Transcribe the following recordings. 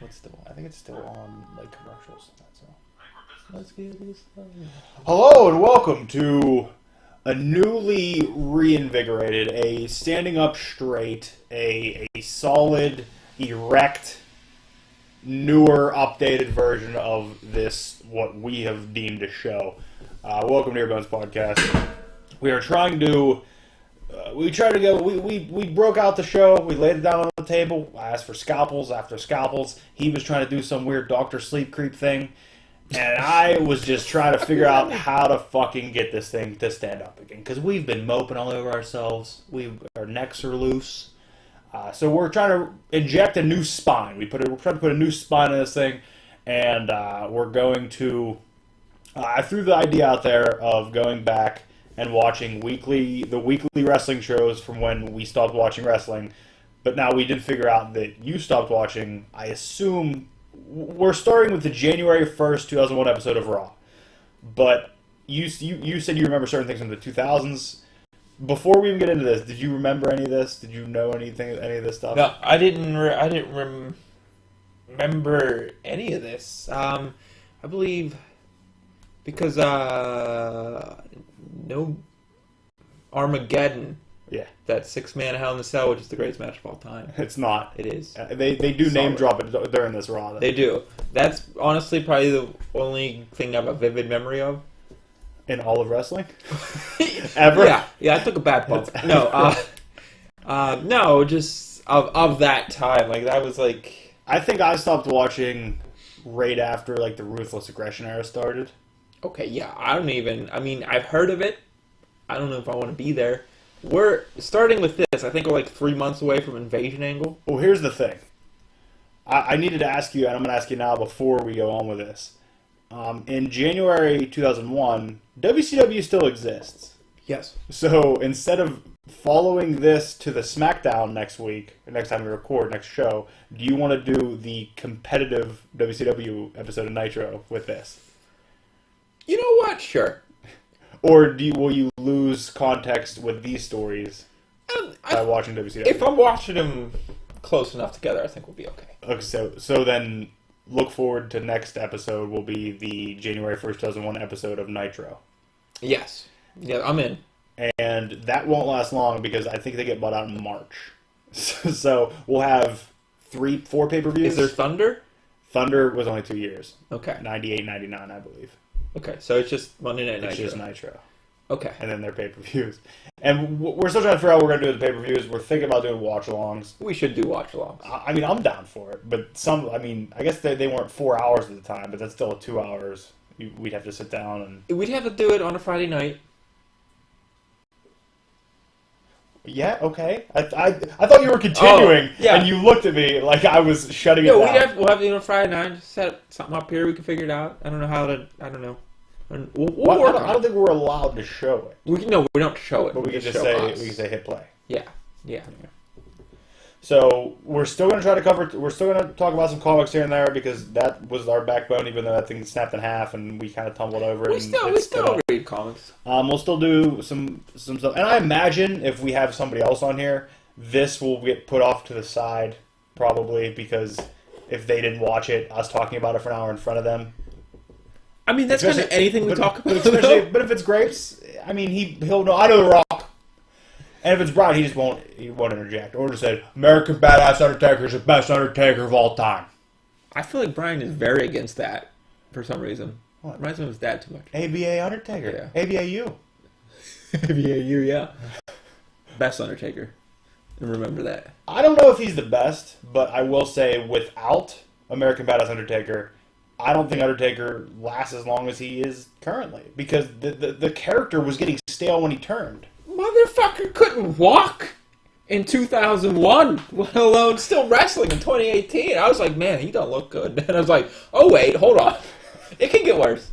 I think it's still on like commercials. So let's get this. Hello and welcome to a newly reinvigorated, a standing up straight, a solid, erect, newer, updated version of this what we have deemed a show. Welcome to Earbones podcast. We are trying to. We broke out the show. We laid it down on the table. I asked for scalpels after scalpels. He was trying to do some weird Dr. Sleep Creep thing. And I was just trying to figure out how to fucking get this thing to stand up again. Because we've been moping all over ourselves. Our necks are loose. So we're trying to inject a new spine. We're trying to put a new spine in this thing. And we're going to... I threw the idea out there of going back and watching the weekly wrestling shows from when we stopped watching wrestling. But now we did figure out that you stopped watching, I assume... We're starting with the January 1st, 2001 episode of Raw. But you said you remember certain things from the 2000s. Before we even get into this, did you remember any of this? Did you know any of this stuff? No, I didn't remember any of this. I believe because no Armageddon. Yeah. That 6-man Hell in a Cell, which is the greatest match of all time. It's not. It is. They do name drop it during this Raw, though. They do. That's honestly probably the only thing I have a vivid memory of. In all of wrestling? Ever? Yeah, I took a bad bump. No, no, just of that time. Like, that was like... I think I stopped watching right after, like, the Ruthless Aggression era started. Okay, yeah, I've heard of it. I don't know if I want to be there. We're starting with this. I think we're like 3 months away from Invasion Angle. Well, here's the thing. I needed to ask you, and I'm going to ask you now before we go on with this. In January 2001, WCW still exists. Yes. So instead of following this to the SmackDown next week, next time we record, next show, do you want to do the competitive WCW episode of Nitro with this? You know what? Sure. Or will you lose context with these stories by watching WCW? If I'm watching them close enough together, I think we'll be okay. Okay, so then look forward to next episode will be the January 1st, 2001 episode of Nitro. Yes. Yeah, I'm in. And that won't last long because I think they get bought out in March. So we'll have 4 pay-per-views. Is there Thunder? Thunder was only 2 years. Okay. 98, 99, I believe. Okay, so it's just Monday Night Nitro. It's just Nitro. Okay. And then their pay-per-views. And we're still trying to figure out what we're going to do with the pay-per-views. We're thinking about doing watch-alongs. We should do watch-alongs. I mean, I'm down for it. But I guess they weren't 4 hours at the time, but that's still 2 hours. We'd have to sit down and... We'd have to do it on a Friday night. Yeah, okay. I thought you were continuing, and you looked at me like I was shutting it down. We'll have it on a Friday night. Just set something up here. We can figure it out. I don't know how to... I don't know. We'll work on it. I don't think we're allowed to show it. We don't show it. But we can just say hit play. Yeah. So we're still going to try to we're still going to talk about some comics here and there because that was our backbone, even though that thing snapped in half and we kind of tumbled over it. We still read comics. We'll still do some stuff. And I imagine if we have somebody else on here, this will get put off to the side probably because if they didn't watch it, us talking about it for an hour in front of them. I mean, that's kind of anything we talk about. But if it's Grapes, I mean, he'll know. I know The Rock. And if it's Brian, he won't interject. Or just said, American Badass Undertaker is the best Undertaker of all time. I feel like Brian is very against that for some reason. What? Reminds me of his dad too much. ABA Undertaker. Yeah. ABAU. ABAU, yeah. Best Undertaker. And remember that. I don't know if he's the best, but I will say without American Badass Undertaker, I don't think Undertaker lasts as long as he is currently. Because the character was getting stale when he turned. Motherfucker couldn't walk in 2001, let alone still wrestling in 2018. I was like, man, he don't look good. And I was like, oh, wait, hold on. It can get worse.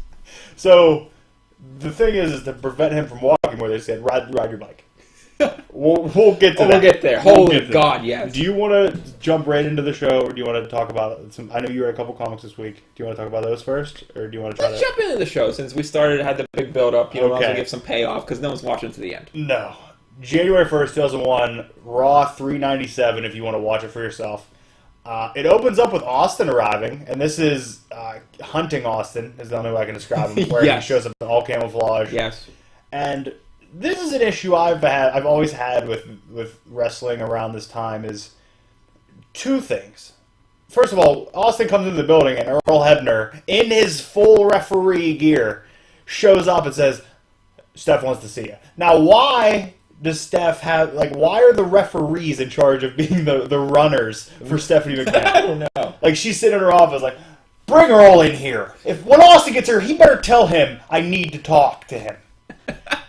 So, the thing is to prevent him from walking more, they said, ride your bike. We'll get to that. We'll get there. Holy God, yes. Do you want to jump right into the show, or do you want to talk about some... I know you read a couple comics this week. Do you want to talk about those first, or do you want to try Let's jump into the show, since we had the big build-up. Might as well give some payoff, because no one's watching to the end. No. January 1st, 2001, Raw 397, if you want to watch it for yourself. It opens up with Austin arriving, and this is hunting Austin, is the only way I can describe him, where Yes. he shows up in all camouflage. Yes. And this is an issue I've always had with wrestling around this time is two things. First of all, Austin comes into the building, and Earl Hebner, in his full referee gear, shows up and says, Steph wants to see you. Now, why does Steph have, why are the referees in charge of being the runners for Stephanie McMahon? I don't know. Like, she's sitting in her office like, bring Earl in here. When Austin gets here, he better tell him I need to talk to him.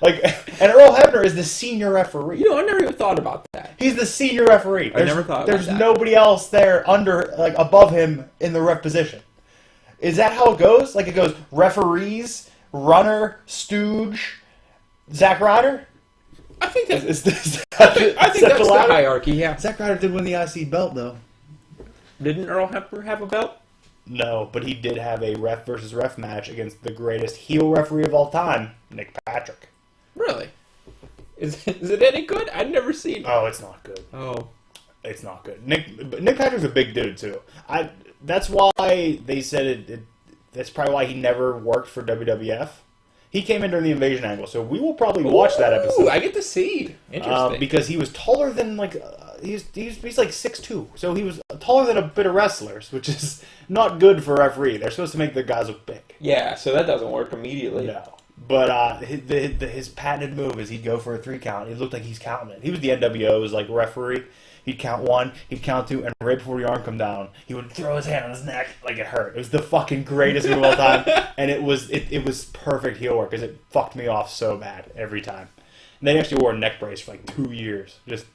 And Earl Hebner is the senior referee. You know, I never even thought about that. He's the senior referee. I never thought about There's that. nobody else there above him in the ref position. Is that how it goes? Like, it goes referees, runner, stooge, Zack Ryder? I think that's... Is this, I think that's the hierarchy, yeah. Zack Ryder did win the IC belt, though. Didn't Earl Hebner have a belt? No, but he did have a ref versus ref match against the greatest heel referee of all time, Nick Patrick. Really? Is it any good? I've never seen it. Oh, it's not good. Oh. It's not good. Nick Patrick's a big dude, too. That's why they said that's probably why he never worked for WWF. He came in during the Invasion angle, so we will probably watch that episode. Ooh, I get to see. Interesting. Because he was taller than, he's like 6'2", so he was taller than a bit of wrestlers, which is not good for a referee. They're supposed to make the guys look big. Yeah, so that doesn't work immediately. No. But his patented move is he'd go for a 3 count. It looked like he's counting it. He was the NWO's referee. He'd count 1, he'd count 2, and right before the arm come down, he would throw his hand on his neck like it hurt. It was the fucking greatest move of all time, and it was perfect heel work because it fucked me off so bad every time. And they actually wore a neck brace for 2 years, just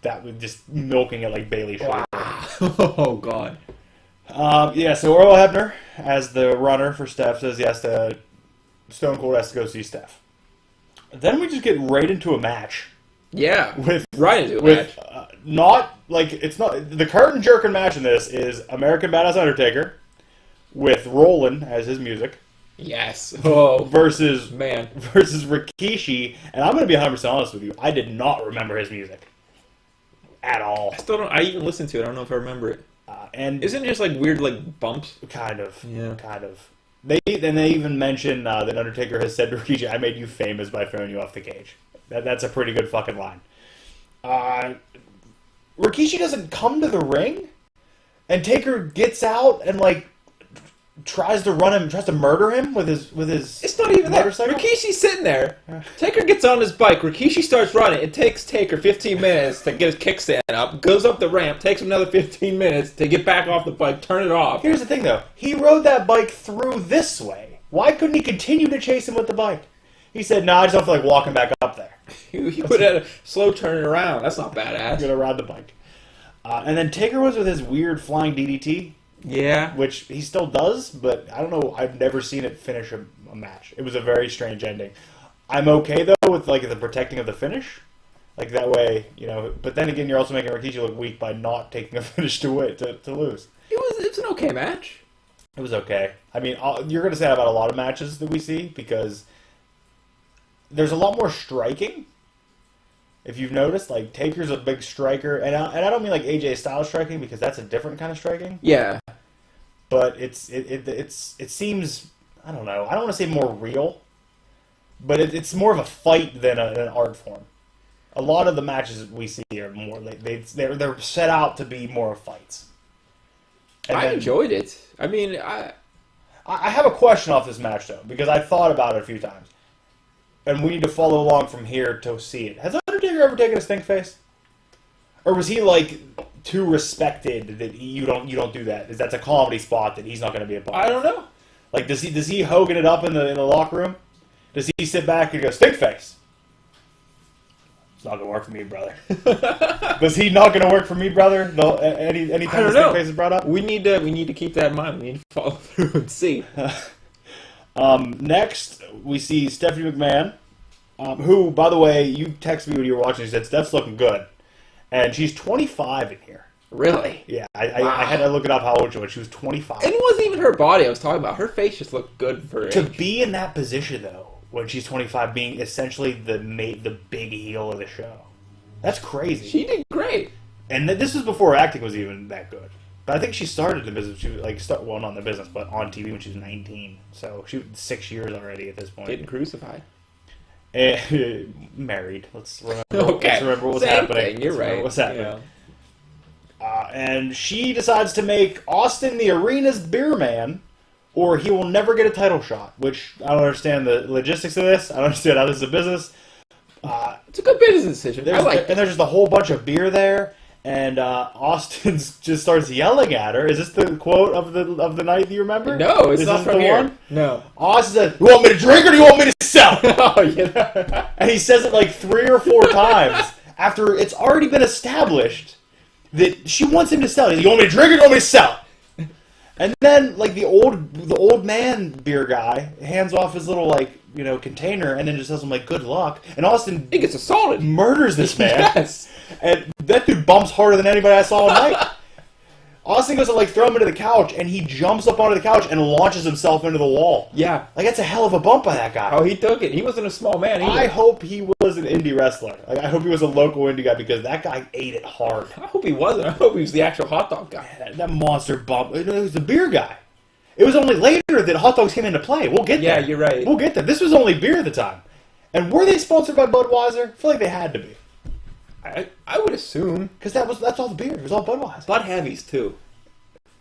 milking it like Bailey should. Wow. Oh God. So Earl Hebner, as the runner for Steph, says Stone Cold has to go see Steph. Then we just get right into a match. Yeah. With right into a match. It's not the curtain jerking match in this is American Badass Undertaker with Rollin as his music. Yes. Oh. Versus versus Rikishi, and I'm going to be 100% honest with you. I did not remember his music at all. I still don't. I even listened to it. I don't know if I remember it. And isn't it just weird bumps? Kind of. Yeah. Kind of. They even mention that Undertaker has said to Rikishi, "I made you famous by throwing you off the cage." That's a pretty good fucking line. Rikishi doesn't come to the ring, and Taker gets out and tries to murder him with his. It's not even that. motorcycle. Rikishi's sitting there. Taker gets on his bike. Rikishi starts running. It takes Taker 15 minutes to get his kickstand up. Goes up the ramp. Takes him another 15 minutes to get back off the bike. Turn it off. Here's the thing, though. He rode that bike through this way. Why couldn't he continue to chase him with the bike? He said, "No, I just don't feel like walking back up there." He would have slow turning around. That's not I'm badass. gonna ride the bike. And then Taker was with his weird flying DDT. Yeah. Which he still does, but I don't know. I've never seen it finish a match. It was a very strange ending. I'm okay, though, with the protecting of the finish. That way, But then again, you're also making Rikishi look weak by not taking a finish to lose. It's an okay match. It was okay. I mean, you're going to say that about a lot of matches that we see, because there's a lot more striking. If you've noticed, Taker's a big striker, and I don't mean AJ Styles striking, because that's a different kind of striking. Yeah. But it seems, I don't know, I don't want to say more real, but it's more of a fight than an art form. A lot of the matches we see are more they're set out to be more fights. And I enjoyed it. I mean, I have a question off this match though, because I thought about it a few times, and we need to follow along from here to see it. Has Undertaker ever taken a stink face, or was he too respected that you don't do that? Is that's a comedy spot that he's not going to be a part of? I don't know. Does he Hogan it up in the locker room? Does he sit back and go stink face? It's not going to work for me, brother. Was he not going to work for me, brother? No, anytime the stink face is brought up. We need to keep that in mind. We need to follow through and see. Next, we see Stephanie McMahon, who, by the way, you texted me when you were watching. You said Steph's looking good, and she's 25 in here. Really? Yeah, I had to look it up how old she was. She was 25. And it wasn't even her body I was talking about. Her face just looked good for her To age. be in that position, though, when she's 25, being essentially the big heel of the show, that's crazy. She did great. And this was before acting was even that good. But I think she started the business. She was well, not in the business, but on TV when she was 19. So she was 6 years already at this point. Getting crucified. Married. Let's remember. Okay. Let's remember what's Same happening. thing. You're right. What's happening? Yeah. And she decides to make Austin the arena's beer man, or he will never get a title shot. Which I don't understand the logistics of this. I don't understand how this is a business. It's a good business decision. I like it. And there's just a whole bunch of beer there. And Austin just starts yelling at her. Is this the quote of the night? Do you remember? No, it's Is not this from the here. one? No. Austin says, "You want me to drink or do you want me to sell?" Oh yeah. And he says it like 3 or 4 times after it's already been established that she wants him to sell. He's like, "You want me to drink or do you want me to sell?" And then like the old man beer guy hands off his little container and then just tells him like, "Good luck." And Austin He gets assaulted. murders this man. Yes. And that dude bumps harder than anybody I saw all night. Austin goes to throw him into the couch, and he jumps up onto the couch and launches himself into the wall. Yeah. That's a hell of a bump by that guy. Oh, he took it. He wasn't a small man either. I hope he was an indie wrestler. I hope he was a local indie guy because that guy ate it hard. I hope he wasn't. I hope he was the actual hot dog guy. That monster bump. It was the beer guy. It was only later that hot dogs came into play. We'll get there. Yeah, you're right. We'll get there. This was only beer at the time. And were they sponsored by Budweiser? I feel like they had to be. I would assume. Because that's all the beer. It was all Budweiser. Bud Heavies, too.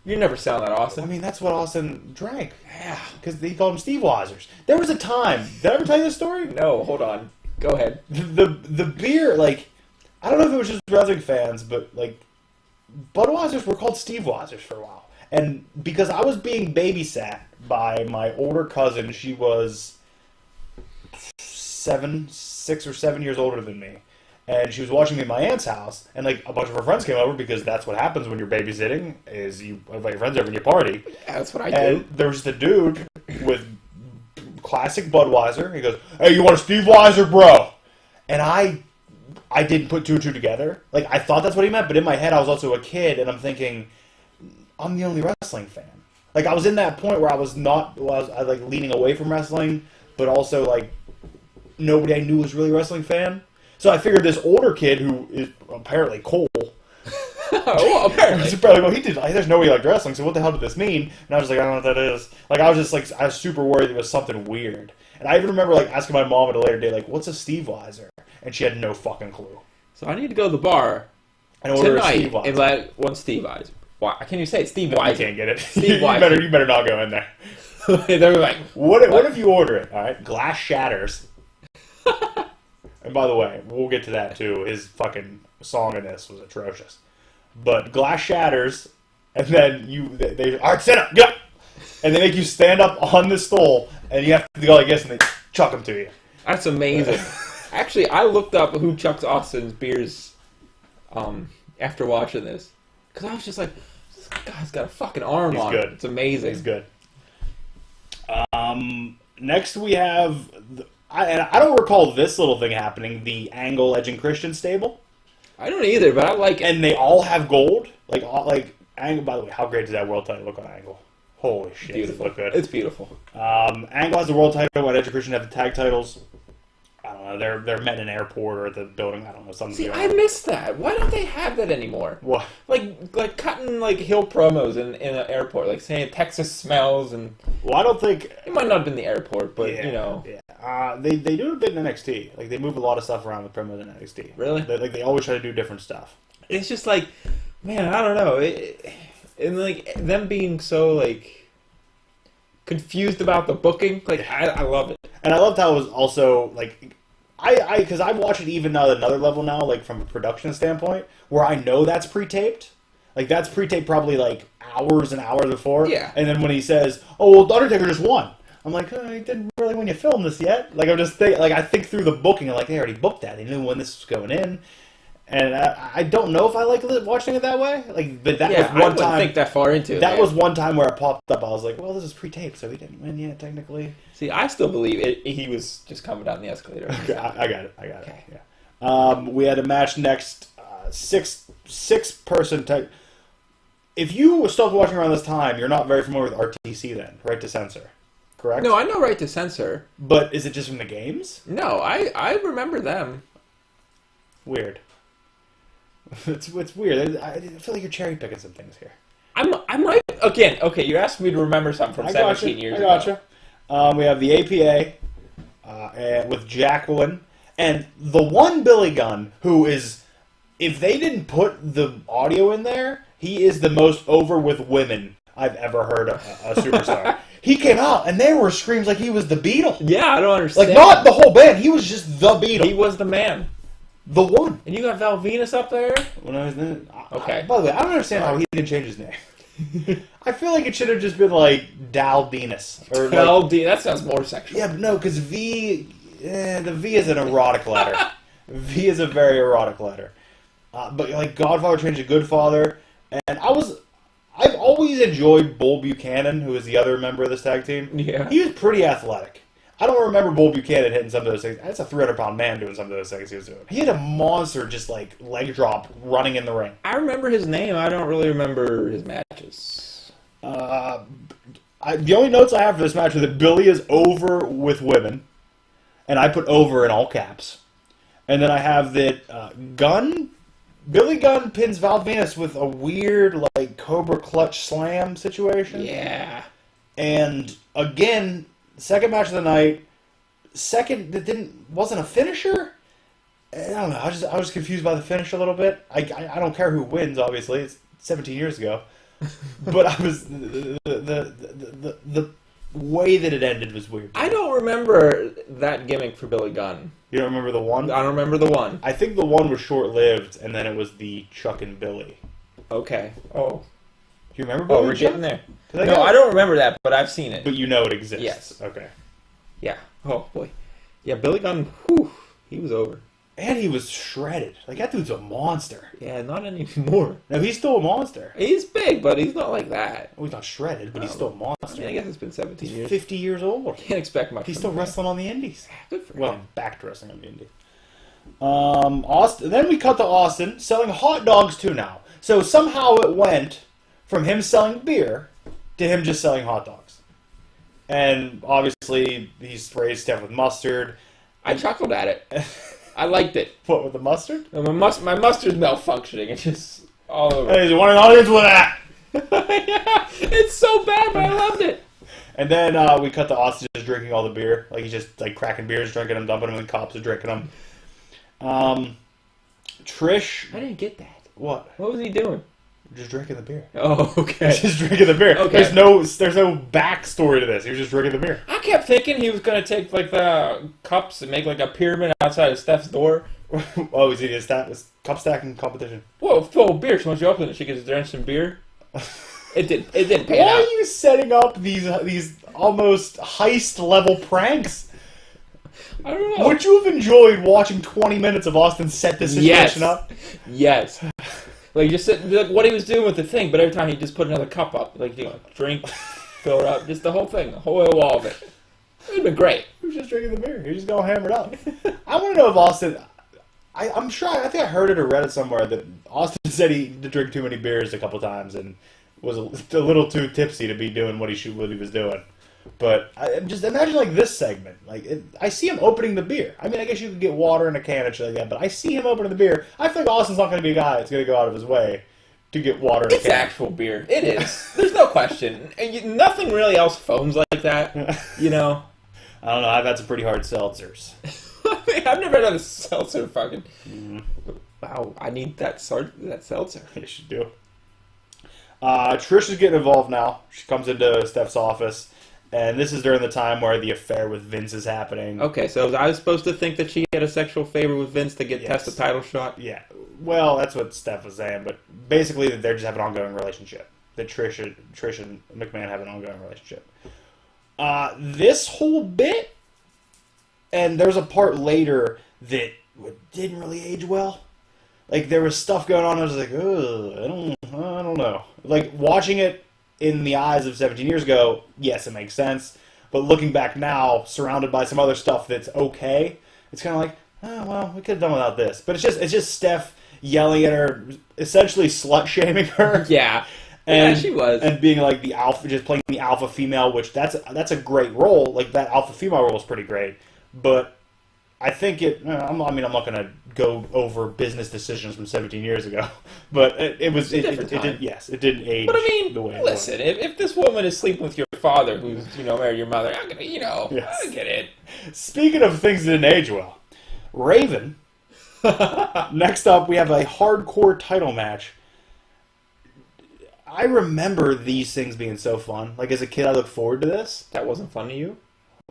You never sound that, Austin. I mean, that's what Austin drank. Yeah. Because he called them Steve Weisers. There was a time. Did I ever tell you this story? No, hold on. Go ahead. The beer, I don't know if it was just wrestling fans, but, Budweisers were called Steve Weisers for a while. And because I was being babysat by my older cousin, she was 6 or 7 years older than me. And she was watching me at my aunt's house, and a bunch of her friends came over because that's what happens when you're babysitting, is you invite your friends over and you party. Yeah, that's what I do. And there was the dude with classic Budweiser. He goes, "Hey, you want a Steve Weiser, bro?" And I didn't put 2 and 2 together. I thought that's what he meant, but in my head I was also a kid, and I'm thinking, I'm the only wrestling fan. I was in that point where I was leaning away from wrestling, but also nobody I knew was really a wrestling fan. So I figured this older kid who is apparently Cole. Well, apparently. There's no way he liked wrestling, so what the hell did this mean? And I was like, I don't know what that is. I was super worried it was something weird. And I even remember asking my mom at a later date, what's a Steve Weiser? And she had no fucking clue. So I need to go to the bar and order tonight a Steve Weiser. and let one Steve Weiser. Why? Can't you say it? Steve No, Weiser. you can't get it. Steve Weiser. You better not go in there. They're like, what if you order it? All right, glass shatters. And by the way, we'll get to that too. His fucking song in this was atrocious. But glass shatters, and then they all right, stand up, get up, and they make you stand up on the stool, and you have to go like this, and they chuck them to you. That's amazing. Actually, I looked up who chucks Austin's beers after watching this, because I was just like, this guy's got a fucking arm on. Good. It's amazing. He's good. Next we have. I don't recall this little thing happening, the Angle Legend Christian stable. I don't either, but I like it. And they all have gold. Angle, by the way, how great does that world title look on Angle? Holy shit, Beautiful. It look good. It's beautiful. Angle has the world title, Legend Christian have the tag titles. I don't know, they're met in an airport or at the building, I don't know, something. See, I missed that. Why don't they have that anymore? What? Like cutting Hill promos in an airport, saying Texas smells and... Well, I don't think... It might not have been the airport, but, Yeah. They do a bit in NXT. They move a lot of stuff around with promos in NXT. Really? They always try to do different stuff. It's just man, I don't know. And them being so confused about the booking, I love it. And I loved how it was also because I've watched it even at another level now, from a production standpoint, where I know that's pre-taped. That's pre-taped probably hours and hours before. Yeah. And then when he says, "Oh, well, the Undertaker just won," I'm like, he didn't really when you film this yet. I'm just I think through the booking, and they already booked that. They knew when this was going in. And I don't know if I like watching it that way. But that was one time. I think that far into it. That was one time where it popped up. I was like, well, this is pre-taped, so he didn't win yet, technically. See, I still believe he was just coming down the escalator. Okay, I got it. Okay. Yeah. We had a match next, six-person type. If you stopped watching around this time, you're not very familiar with RTC then, Right to Censor, correct? No, I know Right to Censor. But is it just from the games? No, I remember them. Weird. It's weird. I feel like you're cherry picking some things here. I might again. Okay, you asked me to remember something from 17 years ago. I gotcha. We have the APA and with Jacqueline and the one Billy Gunn who is, if they didn't put the audio in there, he is the most over with women I've ever heard a superstar. He came out and there were screams like he was the Beatle. Yeah, I don't understand. Like not the whole band. He was just the Beatle. He was the man. The one. And you got Val Venus up there? When I was then, Okay. By the way, I don't understand how he didn't change his name. I feel like it should have just been like Dal Venus. Or Val that sounds more sexual. Yeah, but no, because V, the V is an erotic letter. V is a very erotic letter. But like Godfather changed to Goodfather, and I've always enjoyed Bull Buchanan, who is the other member of this tag team. Yeah. He was pretty athletic. I don't remember Bull Buchanan hitting some of those things. That's a 300-pound man doing some of those things he was doing. He had a monster just like leg drop running in the ring. I remember his name. I don't really remember his matches. The only notes I have for this match are that Billy is over with women, and I put over in all caps. And then I have that Billy Gunn pins Val Venus with a weird like Cobra Clutch Slam situation. Yeah. And again, second match of the night, wasn't a finisher. I don't know. I was confused by the finish a little bit. I don't care who wins. Obviously, it's 17 years ago, but I was the way that it ended was weird. I don't remember that gimmick for Billy Gunn. You don't remember the one? I don't remember the one. I think the one was short-lived, and then it was the Chuck and Billy. Okay. Oh. Do you remember Billy? Oh, we're getting there. No, I don't remember that, but I've seen it. But you know it exists. Yes. Okay. Yeah. Oh, boy. Yeah, Billy Gunn, whew, he was over. And he was shredded. Like, that dude's a monster. Yeah, not anymore. No, he's still a monster. He's big, but he's not like that. Well, he's not shredded, but he's still a monster. I mean, I guess it's been 17 He's years. 50 years old. Can't expect much. He's still wrestling on the indies. Good for Well, him. back to wrestling on the indies. Austin. Then we cut to Austin selling hot dogs too now. So somehow it went from him selling beer to him just selling hot dogs. And obviously he sprays stuff with mustard. I chuckled at it. I liked it. What, with the mustard? My mustard's malfunctioning. It's just all over. Hey, you want an audience with that? Yeah, it's so bad, but I loved it. And then we cut to Austin just drinking all the beer. Like, he's just like cracking beers, drinking them, dumping them, and the cops are drinking them. Trish. I didn't get that. What? What was he doing? Just drinking the beer. Oh, okay. Just drinking the beer. Okay. There's no backstory to this. He was just drinking the beer. I kept thinking he was going to take like the cups and make like a pyramid outside of Steph's door. Oh, he's eating his cup stacking competition. Whoa, full of beer. So once you open it, she gets drenched in beer. It didn't pay Why out. are you setting up these almost heist level pranks? I don't know. Would you have enjoyed watching 20 minutes of Austin set this situation up? Yes. Like just like what he was doing with the thing, but every time he just put another cup up, like drink, fill it up, just the whole thing, the whole wall of it. It would have been great. He was just drinking the beer. He was just going hammered up. I want to know if Austin. I'm sure. I think I heard it or read it somewhere that Austin said he did drink too many beers a couple times and was a little too tipsy to be doing what he was doing. But just imagine like this segment. Like I see him opening the beer. I mean, I guess you could get water in a can and shit like that. But I see him opening the beer. I think Austin's not going to be a guy that's going to go out of his way to get water in a It's can. actual beer. It is. There's no question. And nothing really else foams like that. You know. I don't know. I've had some pretty hard seltzers. I've never had a seltzer fucking. Wow, I need that seltzer. Yes, you do. Trish is getting involved now. She comes into Steph's office. And this is during the time where the affair with Vince is happening. Okay, so I was supposed to think that she had a sexual favor with Vince to get test a title shot? Yeah. Well, that's what Steph was saying, but basically that they just have an ongoing relationship. That Trish and McMahon have an ongoing relationship. This whole bit, and there's a part later that didn't really age well. Like, there was stuff going on, I was like, ugh, I don't know. Like, watching it in the eyes of 17 years ago, yes, it makes sense. But looking back now, surrounded by some other stuff that's okay, it's kind of like, oh, well, we could have done without this. But it's just Steph yelling at her, essentially slut-shaming her. Yeah. And, yeah, she was. And being like the alpha, just playing the alpha female, which that's a great role. Like, that alpha female role is pretty great. But I think it. I'm not going to go over business decisions from 17 years ago, but it was. It didn't age. But I mean, the way listen, if this woman is sleeping with your father, who's married your mother, I'm gonna, Yes. I get it. Speaking of things that didn't age well, Raven. Next up, we have a hardcore title match. I remember these things being so fun. Like as a kid, I looked forward to this. That wasn't fun to you?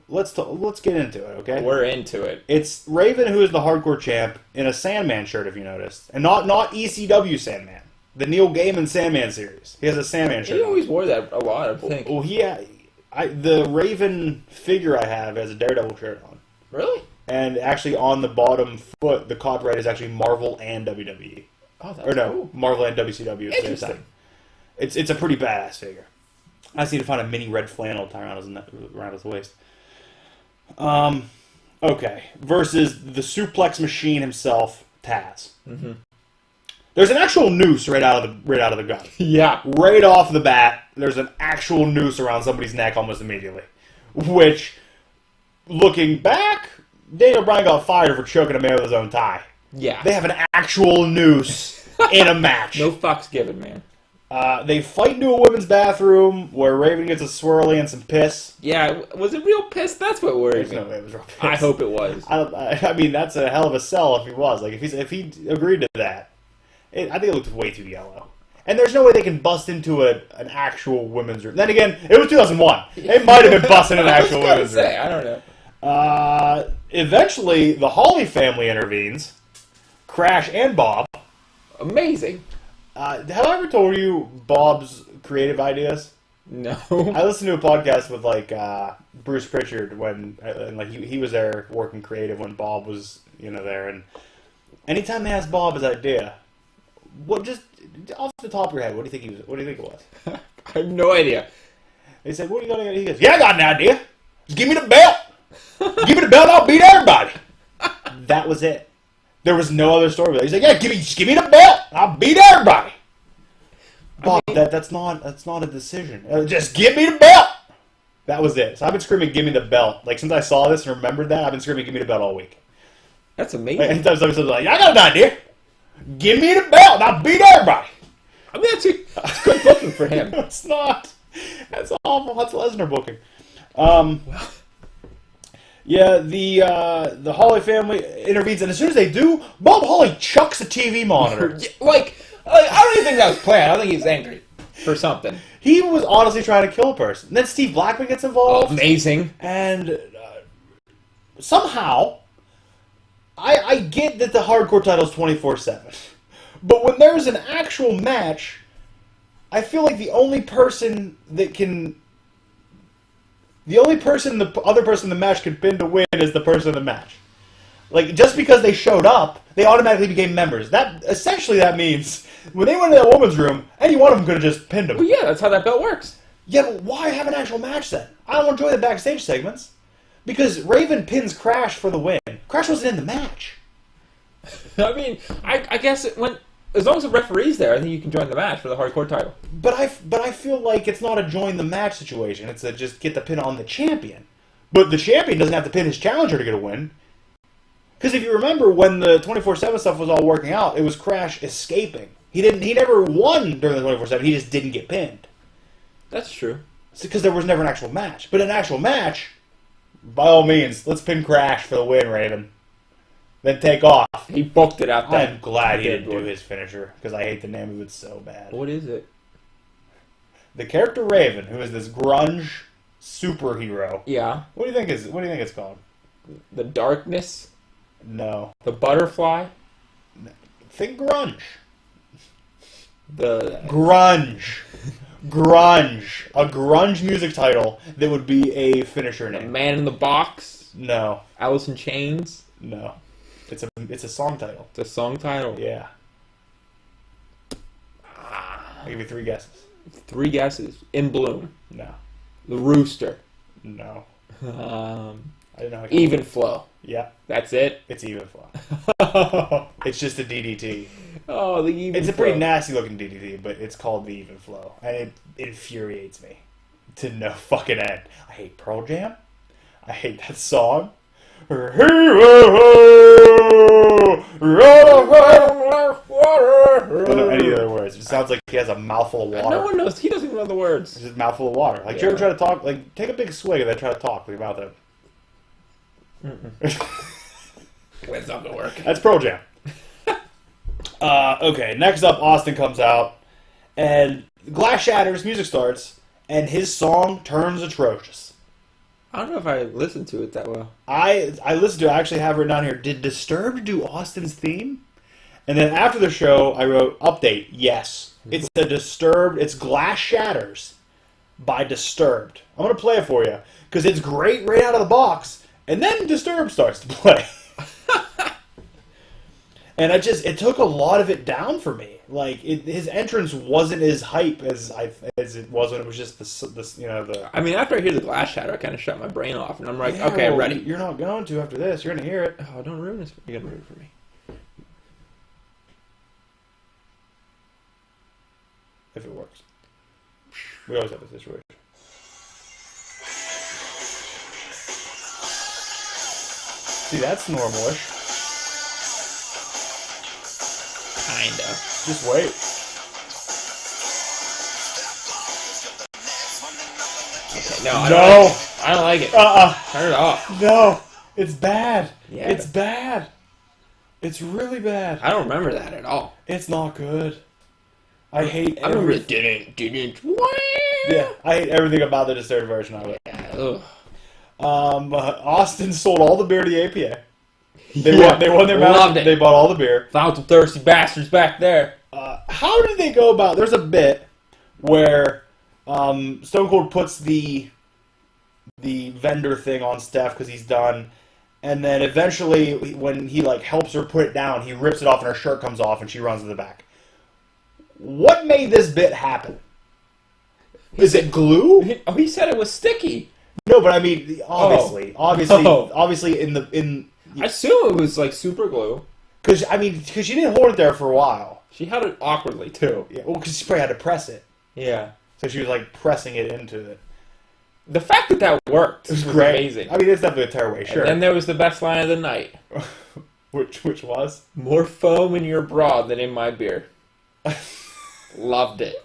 Let's get into it, okay? We're into it. It's Raven, who is the hardcore champ, in a Sandman shirt, if you noticed, and not ECW Sandman, the Neil Gaiman Sandman series. He has a Sandman shirt. He always wore that a lot, I think. Well, the Raven figure I have has a Daredevil shirt on. Really? And actually, on the bottom foot, the copyright is actually Marvel and WWE. Oh, that's cool. Marvel and WCW. Interesting. It's a pretty badass figure. I just need to find a mini red flannel tie around his waist. Okay. Versus the suplex machine himself, Taz. Mm-hmm. There's an actual noose right out of the gun. Yeah. Right off the bat, there's an actual noose around somebody's neck almost immediately. Which, looking back, Daniel Bryan got fired for choking a man with his own tie. Yeah. They have an actual noose in a match. No fucks given, man. They fight into a women's bathroom where Raven gets a swirly and some piss. Yeah, was it real piss? That's what worried me. No, it was real piss. I hope it was. I mean, that's a hell of a sell if he was. Like, if he agreed to that. I think it looked way too yellow. And there's no way they can bust into an actual women's room. Then again, it was 2001. It might have been busting an actual women's room. I don't know. Eventually, the Hawley family intervenes. Crash and Bob. Amazing. Have I ever told you Bob's creative ideas? No. I listened to a podcast with Bruce Pritchard when he was there working creative when Bob was there, and anytime they asked Bob his idea, just off the top of your head, what do you think it was? I have no idea. They said, "What do you got?" He goes, "Yeah, I got an idea. Just give me the belt. Give me the belt, and I'll beat everybody." That was it. There was no other story. He's like, "Yeah, just give me the belt. I'll beat everybody." Bob, that's not a decision. Just give me the belt. That was it. So I've been screaming, "Give me the belt!" Like since I saw this and remembered that, I've been screaming, "Give me the belt" all week. That's amazing. Anytime somebody's like, "I got an idea. Give me the belt, and I'll beat everybody." I mean, that's good booking for him. It's not. That's awful. That's Lesnar booking. Yeah, the Hawley family intervenes, and as soon as they do, Bob Hawley chucks a TV monitor. I don't even think that was planned. I think he was angry for something. He was honestly trying to kill a person. And then Steve Blackman gets involved. Amazing. And somehow, I get that the hardcore title is 24/7. But when there's an actual match, I feel like the only person the other person in the match can pin to win is the person in the match. Like, just because they showed up, they automatically became members. That means when they went into that woman's room, any one of them could have just pinned them. Well, yeah, that's how that belt works. Yeah, but why have an actual match then? I don't enjoy the backstage segments. Because Raven pins Crash for the win. Crash wasn't in the match. I mean, I guess as long as the referee's there, I think you can join the match for the hardcore title. But I feel like it's not a join the match situation. It's a just get the pin on the champion. But the champion doesn't have to pin his challenger to get a win. Because if you remember, when the 24/7 stuff was all working out, it was Crash escaping. He never won during the 24/7. He just didn't get pinned. That's true. It's because there was never an actual match. But an actual match, by all means, let's pin Crash for the win, Raven. Then take off. He booked it out there. I'm glad he didn't do his finisher, because I hate the name of it so bad. What is it? The character Raven, who is this grunge superhero. Yeah. What do you think it's called? The darkness? No. The butterfly? Think grunge. The grunge. Grunge. A grunge music title that would be a finisher name. Man in the Box? No. Alice in Chains? No. It's a song title. It's a song title? Yeah. I'll give you 3 guesses. 3 guesses. In Bloom? No. The Rooster? No. I don't know. Even Flow? Yeah. That's it? It's Even Flow. It's just a DDT. Oh, the Even Flow. It's a pretty nasty looking DDT, but it's called the Even Flow. And it infuriates me to no fucking end. I hate Pearl Jam. I hate that song. don't know any other words. It sounds like he has a mouthful of water. No one knows. He doesn't even know the words. It's just a mouthful of water. Like, do you ever try to talk? Like, take a big swig and then try to talk with your mouth open. It's not gonna work. That's Pearl Jam. Okay, next up, Austin comes out, and glass shatters, music starts, and his song turns atrocious. I don't know if I listened to it that well. I listened to it. I actually have written down here, did Disturbed do Austin's theme? And then after the show, I wrote, update, yes. It's a Disturbed, it's Glass Shatters by Disturbed. I'm going to play it for you, because it's great right out of the box, and then Disturbed starts to play. And it took a lot of it down for me. Like, his entrance wasn't as hype as it was when it was just the. I mean, after I hear the glass shatter, I kind of shut my brain off, and I'm like, Yeah, okay, well, ready. You're not going to after this. You're going to hear it. Oh, don't ruin this. You're gonna ruin it for me. If it works. We always have this situation. See, that's normal-ish. Kinda. Just wait. Okay, no, I don't like it. Turn it off. No. It's bad. Yeah. It's bad. It's really bad. I don't remember that at all. It's not good. I hate I remember everything. it didn't. Yeah, I hate everything about the Disturbed version of it. Yeah, ugh. Austin sold all the beer to the APA. They Yeah, won their loved match. it. They bought all the beer. Found some thirsty bastards back there. How did they go about? There's a bit where Stone Cold puts the vendor thing on Steph because he's done, and then eventually when he helps her put it down, he rips it off and her shirt comes off and she runs to the back. What made this bit happen? Is it glue? Oh, he said it was sticky. No, but I mean, obviously, I assume it was super glue. because she didn't hold it there for a while. She held it awkwardly too. Yeah, well, because she probably had to press it, Yeah. so she was pressing it into it. The fact that worked It was great. amazing. I mean, it's definitely a tearaway, sure. And then there was the best line of the night. which was More foam in your bra than in my beer. Loved it.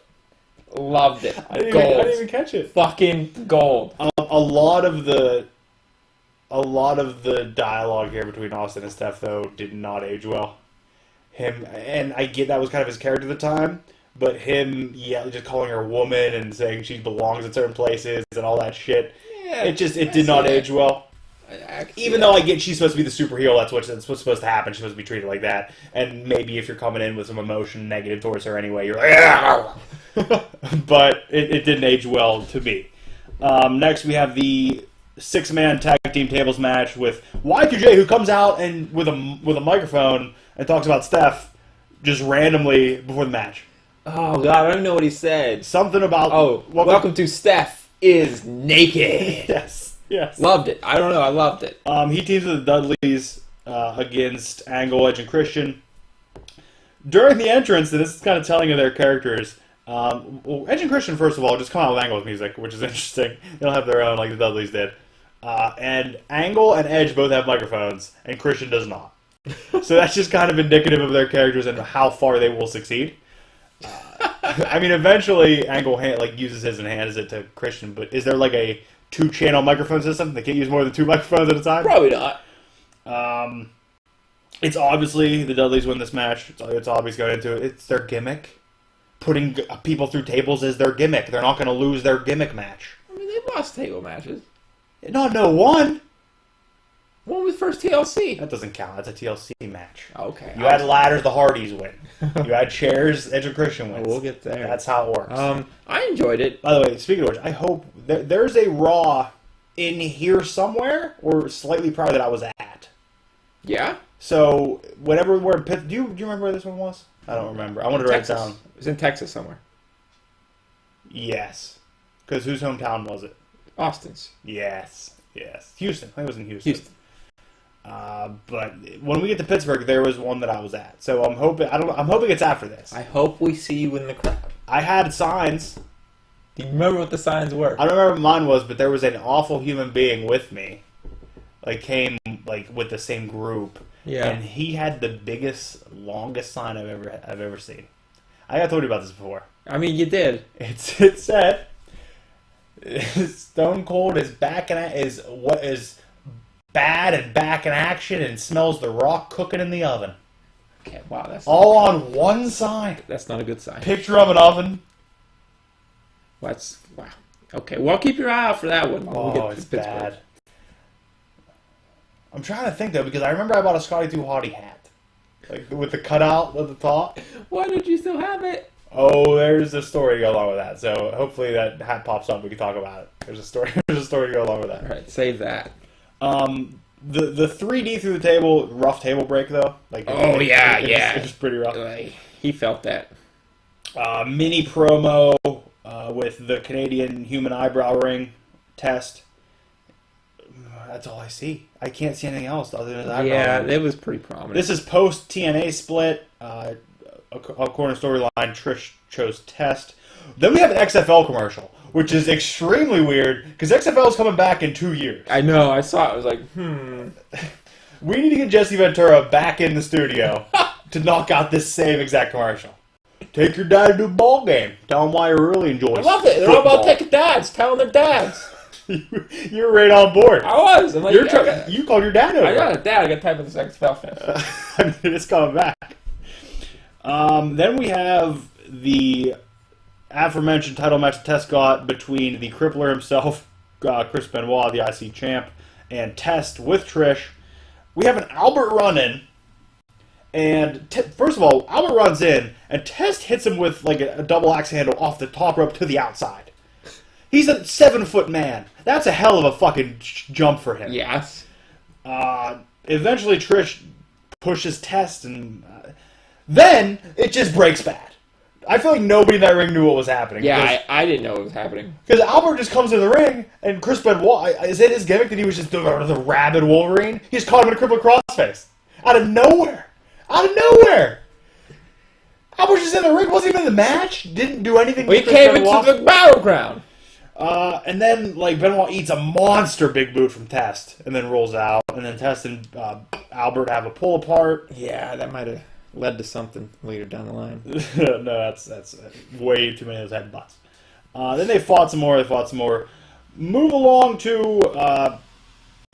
Loved it. I didn't Gold. even catch it. Fucking gold. A lot of the dialogue here between Austin and Steph, though, did not age well. Him, and I get that was kind of his character at the time, but him, just calling her a woman and saying she belongs in certain places and all that shit, Yeah, it did not age well. Even though I get she's supposed to be the superhero, that's what's supposed to happen. She's supposed to be treated like that, and maybe if you're coming in with some emotion negative towards her anyway, you're like, yeah. But it didn't age well to me. Next, we have the 6-man tag team tables match with Y2J, who comes out and with a microphone and talks about Steph just randomly before the match. Oh god, I don't know what he said. Something about welcome to Steph is naked. Yes. Loved it. I don't know. I loved it. He teams with the Dudleys against Angle, Edge, and Christian. During the entrance, and this is kind of telling of their characters, Edge and Christian, first of all, just come out with Angle's music, which is interesting. They'll have their own, like the Dudleys did. And Angle and Edge both have microphones, and Christian does not. So that's just kind of indicative of their characters and how far they will succeed. Eventually, Angle uses his and hands it to Christian, but is there a 2-channel microphone system? They can't use more than 2 microphones at a time? Probably not. It's obviously the Dudleys win this match. It's obvious going into it. It's their gimmick. Putting people through tables is their gimmick. They're not going to lose their gimmick match. I mean, they've lost table matches. No, one. One was first TLC. That doesn't count. That's a TLC match. Okay. You had ladders, the Hardys win. You had chairs, Edge and Christian wins. We'll get there. That's how it works. I enjoyed it. By the way, speaking of which, I hope there's a Raw in here somewhere or slightly prior that I was at. Yeah? So, whenever we're in Pitt, do you remember where this one was? I don't remember. I wanted to write it down. It was in Texas somewhere. Yes. Because whose hometown was it? Austin's. Yes. Houston. I think it was in Houston. But when we get to Pittsburgh, there was one that I was at. So I'm hoping it's after this. I hope we see you in the crowd. I had signs. Do you remember what the signs were? I don't remember what mine was, but there was an awful human being with me. Came like with the same group. Yeah. And he had the biggest, longest sign I've ever seen. I got told you about this before. I mean, you did. It said, "Stone Cold is back in is what is bad and back in action and smells the rock cooking in the oven." Okay, wow, that's all on one sign. That's not a good sign. Picture of an oven. Wow. Okay, well, keep your eye out for that one. Oh, it's bad. I'm trying to think though, because I remember I bought a Scotty 2 Hottie hat, like with the cutout at the top. Why don't you still have it? Oh, there's a story to go along with that. So hopefully that hat pops up. We can talk about it. There's a story. There's a story to go along with that. All right, save that. The 3D through the table, rough table break though. Like it was pretty rough. He felt that. Mini promo with the Canadian human eyebrow ring test. That's all I see. I can't see anything else other than that. Yeah, it was pretty prominent. This is post TNA split. According to storyline, Trish chose test. Then we have an XFL commercial, which is extremely weird because XFL is coming back in 2 years. I know. I saw it. I was like, We need to get Jesse Ventura back in the studio to knock out this same exact commercial. Take your dad to a ball game. Tell him why you really enjoy it. I love it. They're all about taking dads, telling their dads. You're right on board. I was. I'm like, you called your dad over. I got a dad. I got type of this XFL fan. I mean, it's coming back. Then we have the aforementioned title match Test got between the Crippler himself, Chris Benoit, the IC champ, and Test with Trish. We have an Albert run in, and first of all, Albert runs in, and Test hits him with like a double axe handle off the top rope to the outside. He's a 7-foot man. That's a hell of a fucking jump for him. Yes. Eventually, Trish pushes Test, and then it just breaks bad. I feel like nobody in that ring knew what was happening. Yeah, I didn't know what was happening. Because Albert just comes in the ring, and Chris Benoit, is it his gimmick that he was just the rabid Wolverine? He just caught him in a crippler crossface. Out of nowhere. Out of nowhere. Albert's just in the ring, wasn't even in the match, didn't do anything. Well, he came into the battleground. And then, like, Benoit eats a monster big boot from Test, and then rolls out, and then Test and Albert have a pull apart. Yeah, that might have led to something later down the line. No, that's way too many of those headbutts. Then they fought some more. Move along to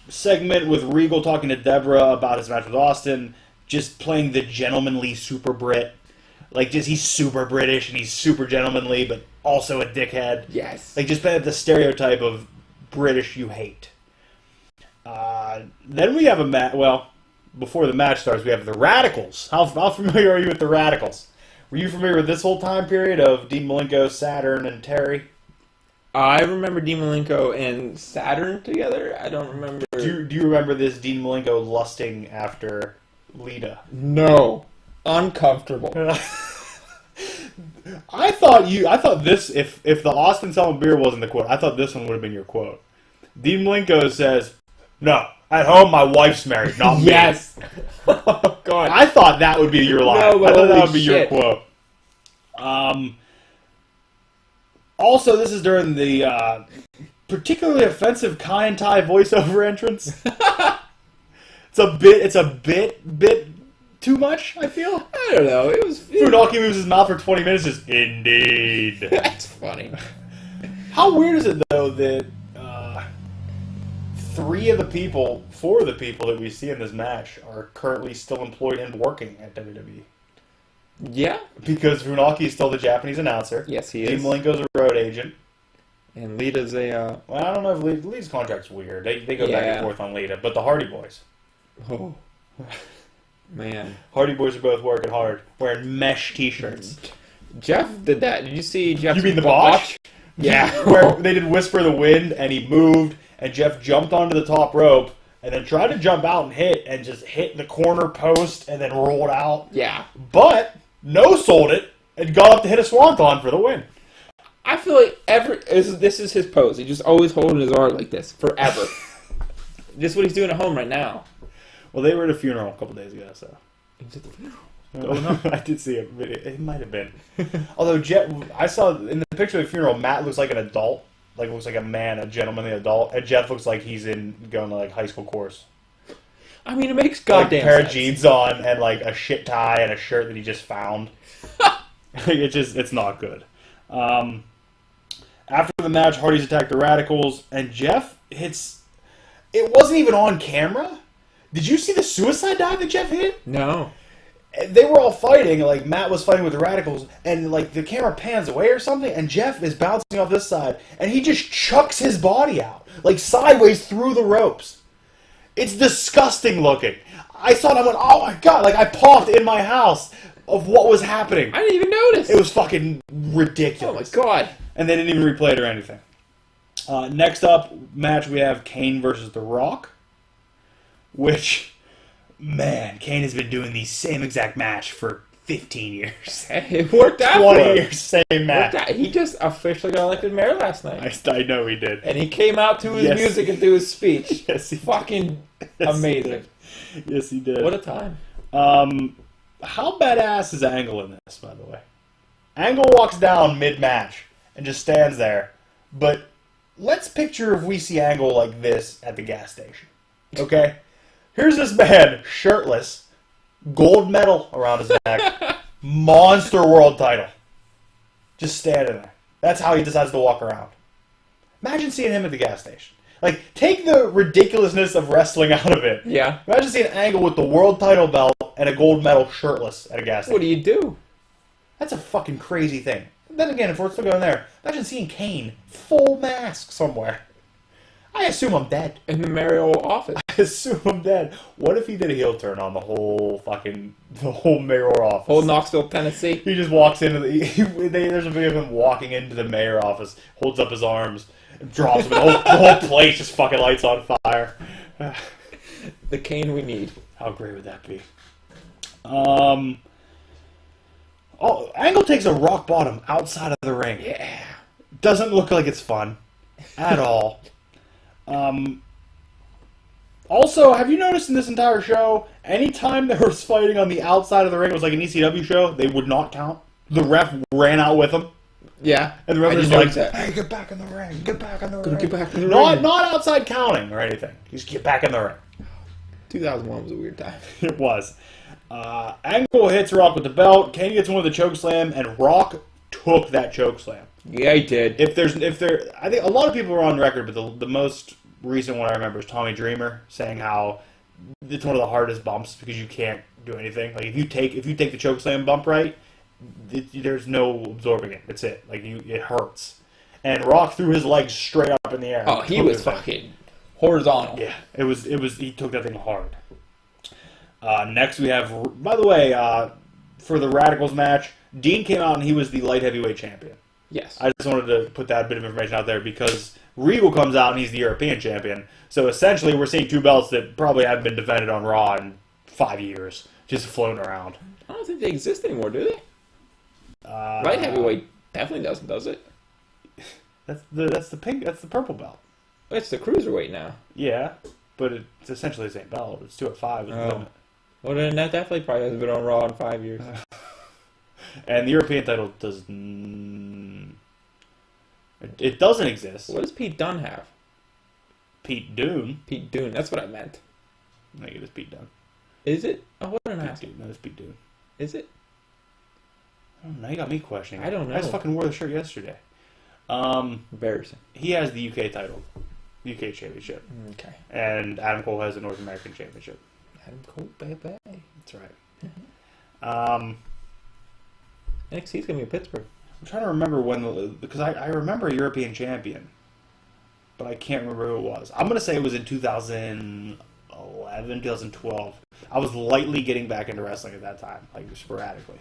segment with Regal talking to Deborah about his match with Austin, just playing the gentlemanly super Brit. Like, just he's super British and he's super gentlemanly, but also a dickhead. Yes. Like, just the stereotype of British you hate. Then we have a match. Well, before the match starts, we have the Radicals. How familiar are you with the Radicals? Were you familiar with this whole time period of Dean Malenko, Saturn, and Terry? I remember Dean Malenko and Saturn together. I don't remember. Do you remember this Dean Malenko lusting after Lita? No. Uncomfortable. I thought this, if the Austin Selma beer wasn't the quote, I thought this one would have been your quote. Dean Malenko says, "No, at home my wife's married, not me." Yes. Oh, God. I thought that would be your line. No, but I thought that would be shit. your quote. Also, this is during the particularly offensive Kai and Tai voiceover entrance. It's a bit too much, I feel. I don't know. It was... Funaki moves his mouth for 20 minutes, just, indeed. That's funny. How weird is it, though, that 4 of the people that we see in this match are currently still employed and working at WWE? Yeah. Because Funaki is still the Japanese announcer. Yes, he Dean is. Malenko's a road agent. And Lita's a... Well, I don't know if Lita's contract's weird. They go back and forth on Lita. But the Hardy Boys. Oh. Man. Hardy Boys are both working hard, wearing mesh t-shirts. Jeff did that. Did you see Jeff? You mean the botch? Yeah. Where they did Whisper the Wind, and he moved, and Jeff jumped onto the top rope, and then tried to jump out and just hit the corner post, and then rolled out. Yeah. But no-sold it, and got up to hit a swanton for the win. I feel like this is his pose. He's just always holding his arm like this, forever. This is what he's doing at home right now. Well, they were at a funeral a couple days ago, so. He's at the funeral. Oh, no. I did see a video. It might have been. Although, I saw in the picture of the funeral, Matt looks like an adult. Like, looks like a man, a gentlemanly adult. And Jeff looks like he's going to, like, high school course. I mean, it makes like goddamn a pair sense. of jeans on and like a shit tie and a shirt that he just found. It's not good. After the match, Hardy's attacked the Radicals, and Jeff hits. It wasn't even on camera. Did you see the suicide dive that Jeff hit? No. They were all fighting, like Matt was fighting with the Radicals, and like the camera pans away or something, and Jeff is bouncing off this side, and he just chucks his body out, like sideways through the ropes. It's disgusting looking. I saw it, I went, oh my god, like I paused in my house of what was happening. I didn't even notice. It was fucking ridiculous. Oh my god. And they didn't even replay it or anything. Next up, match we have Kane versus The Rock, which, man, Kane has been doing the same exact match for 15 years. It worked out. 20 years, same match. He just officially got elected mayor last night. I know he did. And he came out to his music and do his speech. Yes, he Fucking amazing. Yes, he did. What a time. How badass is Angle in this, by the way? Angle walks down mid-match and just stands there. But let's picture if we see Angle like this at the gas station. Okay? Here's this man, shirtless, gold medal around his neck, monster world title. Just standing there. That's how he decides to walk around. Imagine seeing him at the gas station. Like, take the ridiculousness of wrestling out of it. Yeah. Imagine seeing Angle with the world title belt and a gold medal shirtless at a gas station. What do you do? That's a fucking crazy thing. Then again, if we're still going there, imagine seeing Kane full mask somewhere. I assume I'm dead. In the mayoral office. I assume I'm dead. What if he did a heel turn on the whole mayor office? Old Knoxville, Tennessee. He just walks into there's a video of him walking into the mayor office, holds up his arms, drops him, the whole place just fucking lights on fire. The Kane we need. How great would that be? Angle takes a rock bottom outside of the ring. Yeah. Doesn't look like it's fun at all. Also, have you noticed in this entire show, anytime there was fighting on the outside of the ring, it was like an ECW show, they would not count. The ref ran out with them. Yeah. And the ref was like, that. hey, get back in the ring. Get back in the ring. Get back in the Not ring. outside counting or anything. Just get back in the ring. 2001 was a weird time. It was. Angle hits Rock with the belt. Kane gets one with the choke slam, and Rock took that choke slam. Yeah, he did. I think a lot of people are on record, but the most recent one I remember is Tommy Dreamer saying how it's one of the hardest bumps because you can't do anything. Like if you take the choke slam bump right, there's no absorbing it. That's it. Like it hurts. And Rock threw his legs straight up in the air. Oh, he was fucking horizontal. Yeah, it was. He took that thing hard. Next we have, by the way, for the Radicals match, Dean came out and he was the light heavyweight champion. Yes. I just wanted to put that bit of information out there because Regal comes out and he's the European champion. So essentially we're seeing two belts that probably haven't been defended on Raw in 5 years, just floating around. I don't think they exist anymore, do they? Light heavyweight definitely doesn't, does it? That's the purple belt. It's the cruiserweight now. Yeah, but it's essentially the same belt. It's 2 at 5. Oh. Well, then that definitely probably hasn't been on Raw in 5 years. And the European title it doesn't exist. What does Pete Dunne have? Pete Dunne. Pete Dunne. That's what I meant. No, it is Pete Dunne. Is it? Oh, what did I ask? No, it's Pete Dunne. Is it? Oh, now you got me questioning. I don't know. I just fucking wore the shirt yesterday. Embarrassing. He has the UK title, UK Championship, Okay. and Adam Cole has the North American Championship. Adam Cole, baby. That's right. NXT's gonna be in Pittsburgh. I'm trying to remember because I remember a European champion, but I can't remember who it was. I'm gonna say it was in 2011, 2012. I was lightly getting back into wrestling at that time, like sporadically.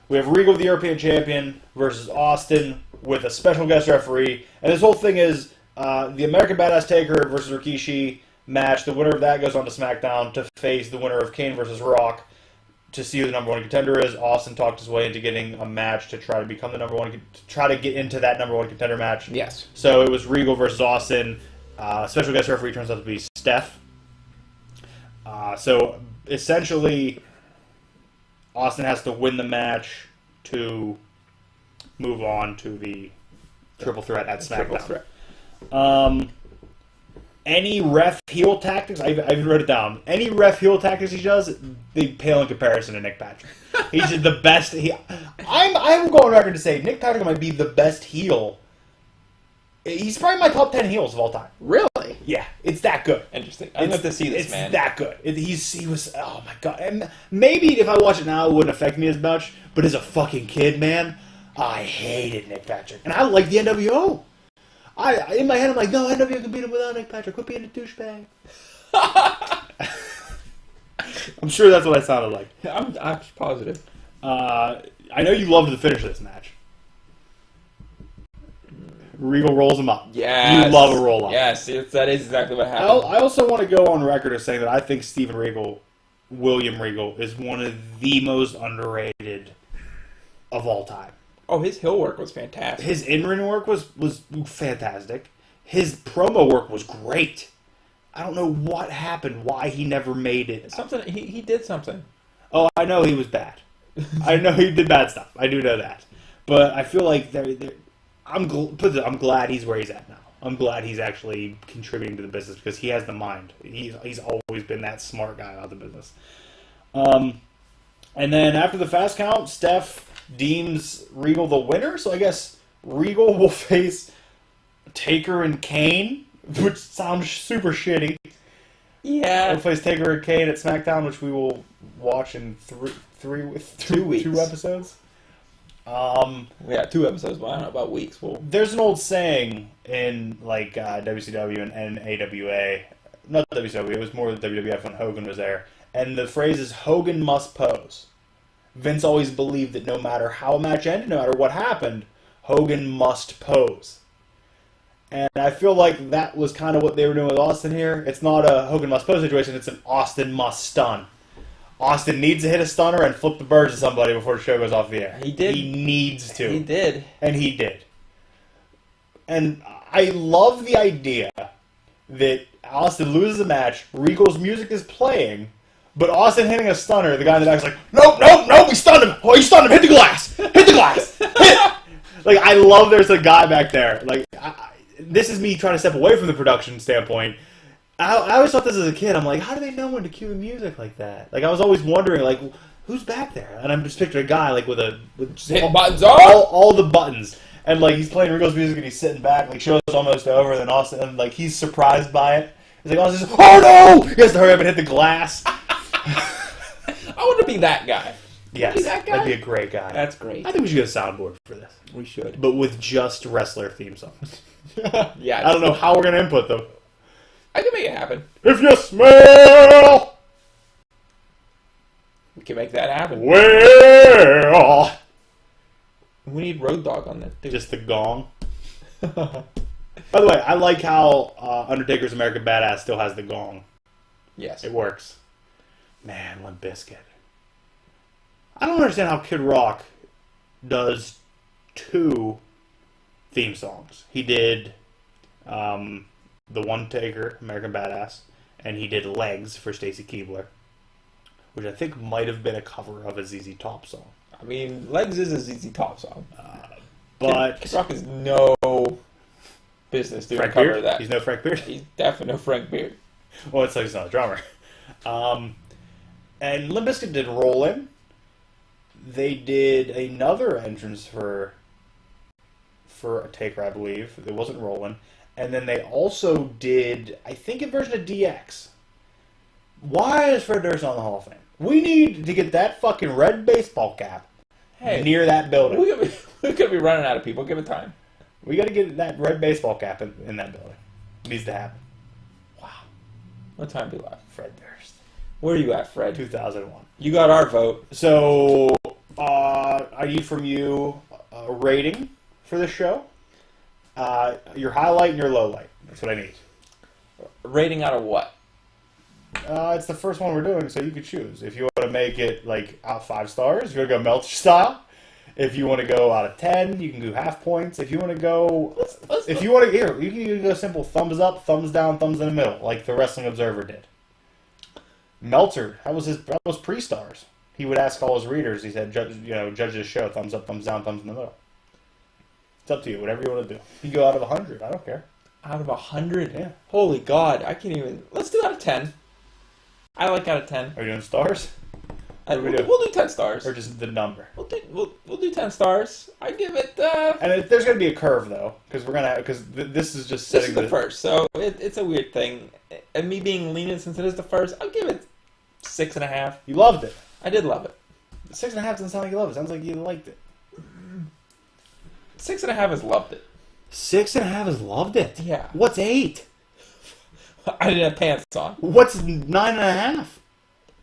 We have Regal, the European champion, versus Austin with a special guest referee. And this whole thing is the American Badass Taker versus Rikishi match. The winner of that goes on to SmackDown to face the winner of Kane versus Rock to see who the number one contender is. Austin talked his way into getting a match to try to become the number one, to try to get into that number one contender match. Yes. So it was Regal versus Austin. Special guest referee turns out to be Steph. So essentially, Austin has to win the match to move on to the triple threat at SmackDown. Triple threat. any ref heel tactics, I even wrote it down. Any ref heel tactics he does, they pale in comparison to Nick Patrick. He's just the best. I will go on record to say Nick Patrick might be the best heel. He's probably my top 10 heels of all time. Really? Yeah, it's that good. Interesting. I'd love to see this, man. It's that good. He was, oh my god. And maybe if I watch it now, it wouldn't affect me as much. But as a fucking kid, man, I hated Nick Patrick. And I like the NWO. In my head, I'm like, no, NWO can beat him without Nick Patrick. Quit being a douchebag. I'm sure that's what I sounded like. I'm positive. I know you loved the finish of this match. Regal rolls him up. Yes. You love a roll up. Yes, that is exactly what happened. I also want to go on record as saying that I think William Regal, is one of the most underrated of all time. Oh, his heel work was fantastic. His in-ring work was fantastic. His promo work was great. I don't know what happened, why he never made it. He did something. Oh, I know he was bad. I know he did bad stuff. I do know that. But I feel like I'm glad he's where he's at now. I'm glad he's actually contributing to the business because he has the mind. He's always been that smart guy about the business. And then after the fast count, Steph deems Regal the winner. So I guess Regal will face Taker and Kane, which sounds super shitty. Yeah. He'll face Taker and Kane at SmackDown, which we will watch in 2 weeks. 2 episodes. Yeah, 2 episodes. Well, I don't know about weeks. There's an old saying in like WCW and AWA, not WCW. It was more the WWF when Hogan was there, and the phrase is "Hogan must pose." Vince always believed that no matter how a match ended, no matter what happened, Hogan must pose. And I feel like that was kind of what they were doing with Austin here. It's not a Hogan must pose situation. It's an Austin must stun. Austin needs to hit a stunner and flip the birds to somebody before the show goes off the air. He did. He needs to. He did. And he did. And I love the idea that Austin loses a match, Regal's music is playing, but Austin hitting a stunner, the guy in the back's like, nope, we stunned him. Oh, you stunned him. Hit the glass. Hit the glass. Hit. Like, I love there's a guy back there. Like, this is me trying to step away from the production standpoint. I always thought this as a kid. I'm like, how do they know when to cue the music like that? Like, I was always wondering, like, who's back there? And I'm just picturing a guy, like, with just buttons all the buttons. And, like, he's playing Regal's music and he's sitting back. Like, show's almost over. And then Austin, and, like, he's surprised by it. He's like, Austin's just, oh, no! He has to hurry up and hit the glass. I want to be that guy. Yes, be that guy? that'd be a great guy. That's great. I think we should get a soundboard for this. We should. But with just wrestler theme songs. Yeah. I don't know how we're going to input them. I can make it happen. If you smell... We can make that happen. Well... We need Road Dogg on that, too. Just the gong. By the way, I like how Undertaker's American Badass still has the gong. Yes. It works. Man, Limp Bizkit. I don't understand how Kid Rock does 2 theme songs. He did The One Taker, American Badass, and he did Legs for Stacy Keibler, which I think might have been a cover of a ZZ Top song. I mean, Legs is a ZZ Top song. But Kid Rock has no business doing a cover Beard? of that. He's no Frank Beard? He's definitely no Frank Beard. Well, it's like he's not a drummer. And Limp Bizkit did Roll In. They did another entrance for a Taker, I believe. It wasn't Rollin'. And then they also did, I think, a version of DX. Why is Fred Durst on the Hall of Fame? We need to get that fucking red baseball cap near that building. We could be running out of people. Give it time. We got to get that red baseball cap in that building. It needs to happen. Wow. What time do we left? Fred Durst. Where are you at, Fred? 2001. You got our vote. So, I need from you a rating for this show. Your highlight and your low light. That's what I need. A rating out of what? It's the first one we're doing, so you could choose. If you want to make it, like, out 5 stars, if you want to go Meltzer style. If you want to go out of 10, you can do half points. If you want to go... you can go simple thumbs up, thumbs down, thumbs in the middle, like the Wrestling Observer did. Meltzer, that was pre-stars. He would ask all his readers, he said, judge this show, thumbs up, thumbs down, thumbs in the middle. It's up to you, whatever you want to do. You can go out of 100, I don't care. Out of 100? Yeah. Holy God, I can't even... Let's do out of 10. I like out of 10. Are you doing stars? We'll do 10 stars. Or just the number? We'll do 10 stars. I give it... And there's going to be a curve, though, because this is just setting This is the first, so it's a weird thing. And me being lenient since it is the first, I'll give it 6.5. You loved it. I did love it. 6.5 doesn't sound like you loved it. It sounds like you liked it. 6.5 is loved it. 6.5 is loved it? Yeah. What's 8? I didn't have pants on. What's 9.5?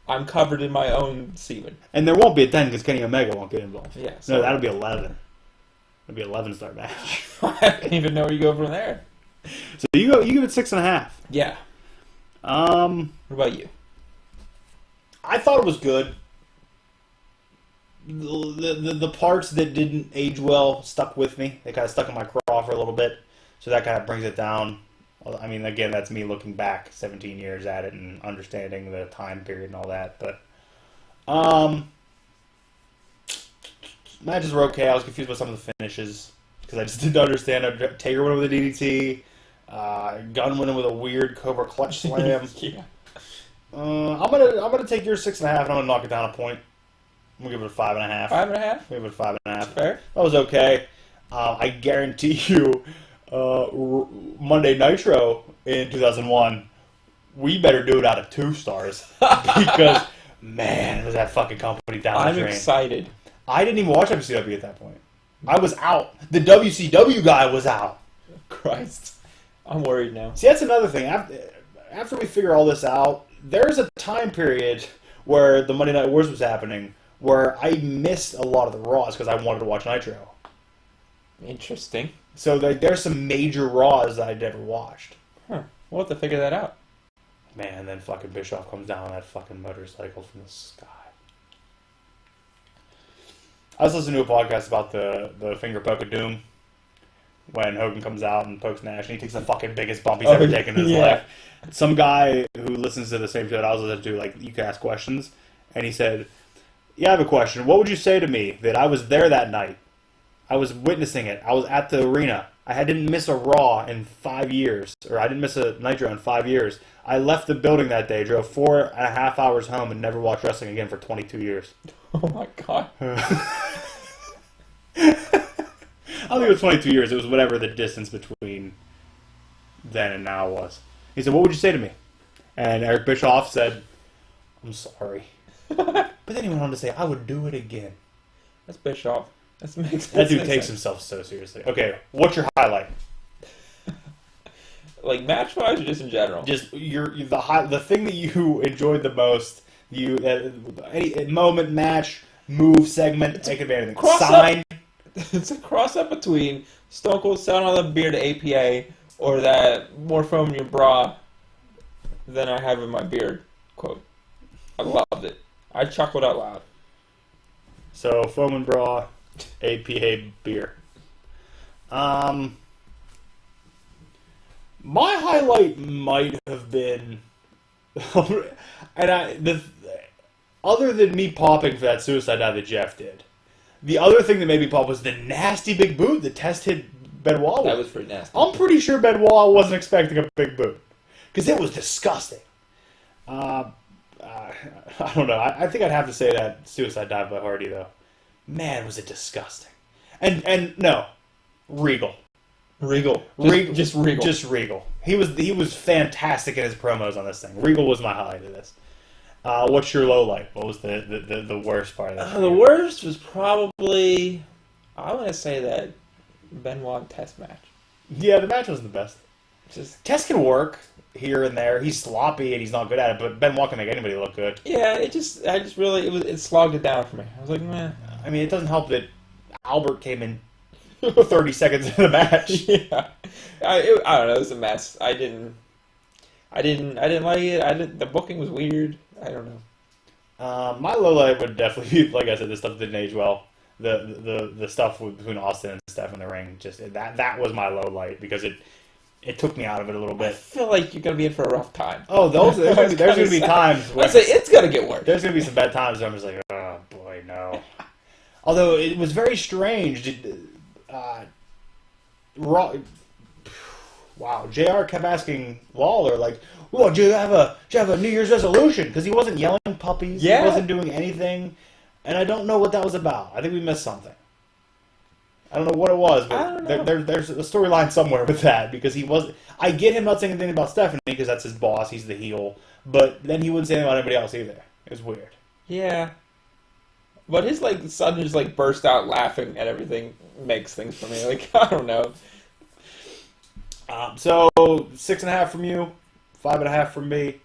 I'm covered in my own semen. And there won't be a 10 because Kenny Omega won't get involved. Yeah. No, that'll be 11. It'll be 11-star match. I don't even know where you go from there. So you give it 6.5. Yeah. What about you? I thought it was good. The parts that didn't age well stuck with me. They kind of stuck in my craw for a little bit. So that kind of brings it down. I mean, again, that's me looking back 17 years at it and understanding the time period and all that. But matches were okay. I was confused by some of the finishes because I just didn't understand. Taker went with a DDT. Gunn went in with a weird Cobra clutch slam. Yeah. I'm gonna take your 6.5 and I'm gonna knock it down a point. I'm gonna give it a 5.5. 5.5? Give it a 5.5. Fair. That was okay. I guarantee you, Monday Nitro in 2001, we better do it out of 2 stars because man, was that fucking company down the drain. I'm excited. I didn't even watch WCW at that point. I was out. The WCW guy was out. Christ, I'm worried now. See, that's another thing. After we figure all this out, there's a time period where the Monday Night Wars was happening where I missed a lot of the Raws because I wanted to watch Nitro. Interesting. So there's some major Raws that I never watched. Huh. We'll have to figure that out. Man, then fucking Bischoff comes down on that fucking motorcycle from the sky. I was listening to a podcast about the finger poke of doom when Hogan comes out and pokes Nash and he takes the fucking biggest bump he's ever taken in his life. Some guy who listens to the same show that I was listening to, like, you can ask questions, and he said, yeah, I have a question. What would you say to me that I was there that night? I was witnessing it. I was at the arena. I didn't miss a Raw in 5 years, or I didn't miss a Nitro in 5 years. I left the building that day, drove 4.5 hours home, and never watched wrestling again for 22 years. Oh my God. I don't think it was 22 years. It was whatever the distance between then and now was. He said, what would you say to me? And Eric Bischoff said, I'm sorry. But then he went on to say, I would do it again. That's Bischoff. That dude takes himself so seriously. Okay, what's your highlight? Like match-wise or just in general? Just the thing that you enjoyed the most. Any moment, match, move, segment, take advantage of anything. Sign. It's a cross-up between Stone Cold selling all the beer to APA or that more foam in your bra than I have in my beard quote. I loved it. I chuckled out loud. So, foam and bra, APA beer. My highlight might have been, other than me popping for that suicide dive that Jeff did, the other thing that made me pop was the nasty big boot that Test hit Benoit with. That was pretty nasty. I'm pretty sure Benoit wasn't expecting a big boot because it was disgusting. I don't know. I think I'd have to say that suicide dive by Hardy though. Man, was it disgusting. And no, Regal. Just Regal. He was fantastic in his promos on this thing. Regal was my highlight of this. What's your low light? What was the worst part of that? The worst was probably, I want to say that Benoit Test match. Yeah, the match wasn't the best. Test can work here and there. He's sloppy and he's not good at it, but Benoit can make anybody look good. Yeah, it slogged it down for me. I was like, man. I mean, it doesn't help that Albert came in 30 seconds into the match. Yeah, I don't know. It was a mess. I didn't like it. The booking was weird. I don't know. My low light would definitely be, like I said, this stuff didn't age well. The stuff between Austin and Steph in the ring, just that was my low light because it took me out of it a little bit. I feel like you're gonna be in for a rough time. Oh, there's gonna be times where I say it's gonna get worse. There's gonna be some bad times where I'm just like, oh boy, no. Although it was very strange. Wow, JR kept asking Lawler, like, well, do you have a New Year's resolution? Because he wasn't yelling puppies. Yeah. He wasn't doing anything. And I don't know what that was about. I think we missed something. I don't know what it was, but there's a storyline somewhere with that. Because he was... I get him not saying anything about Stephanie, because that's his boss. He's the heel. But then he wouldn't say anything about anybody else either. It was weird. Yeah. But his, like, son just, like, burst out laughing at everything makes things for me. Like, I don't know. So, 6.5 from you, 5.5 from me.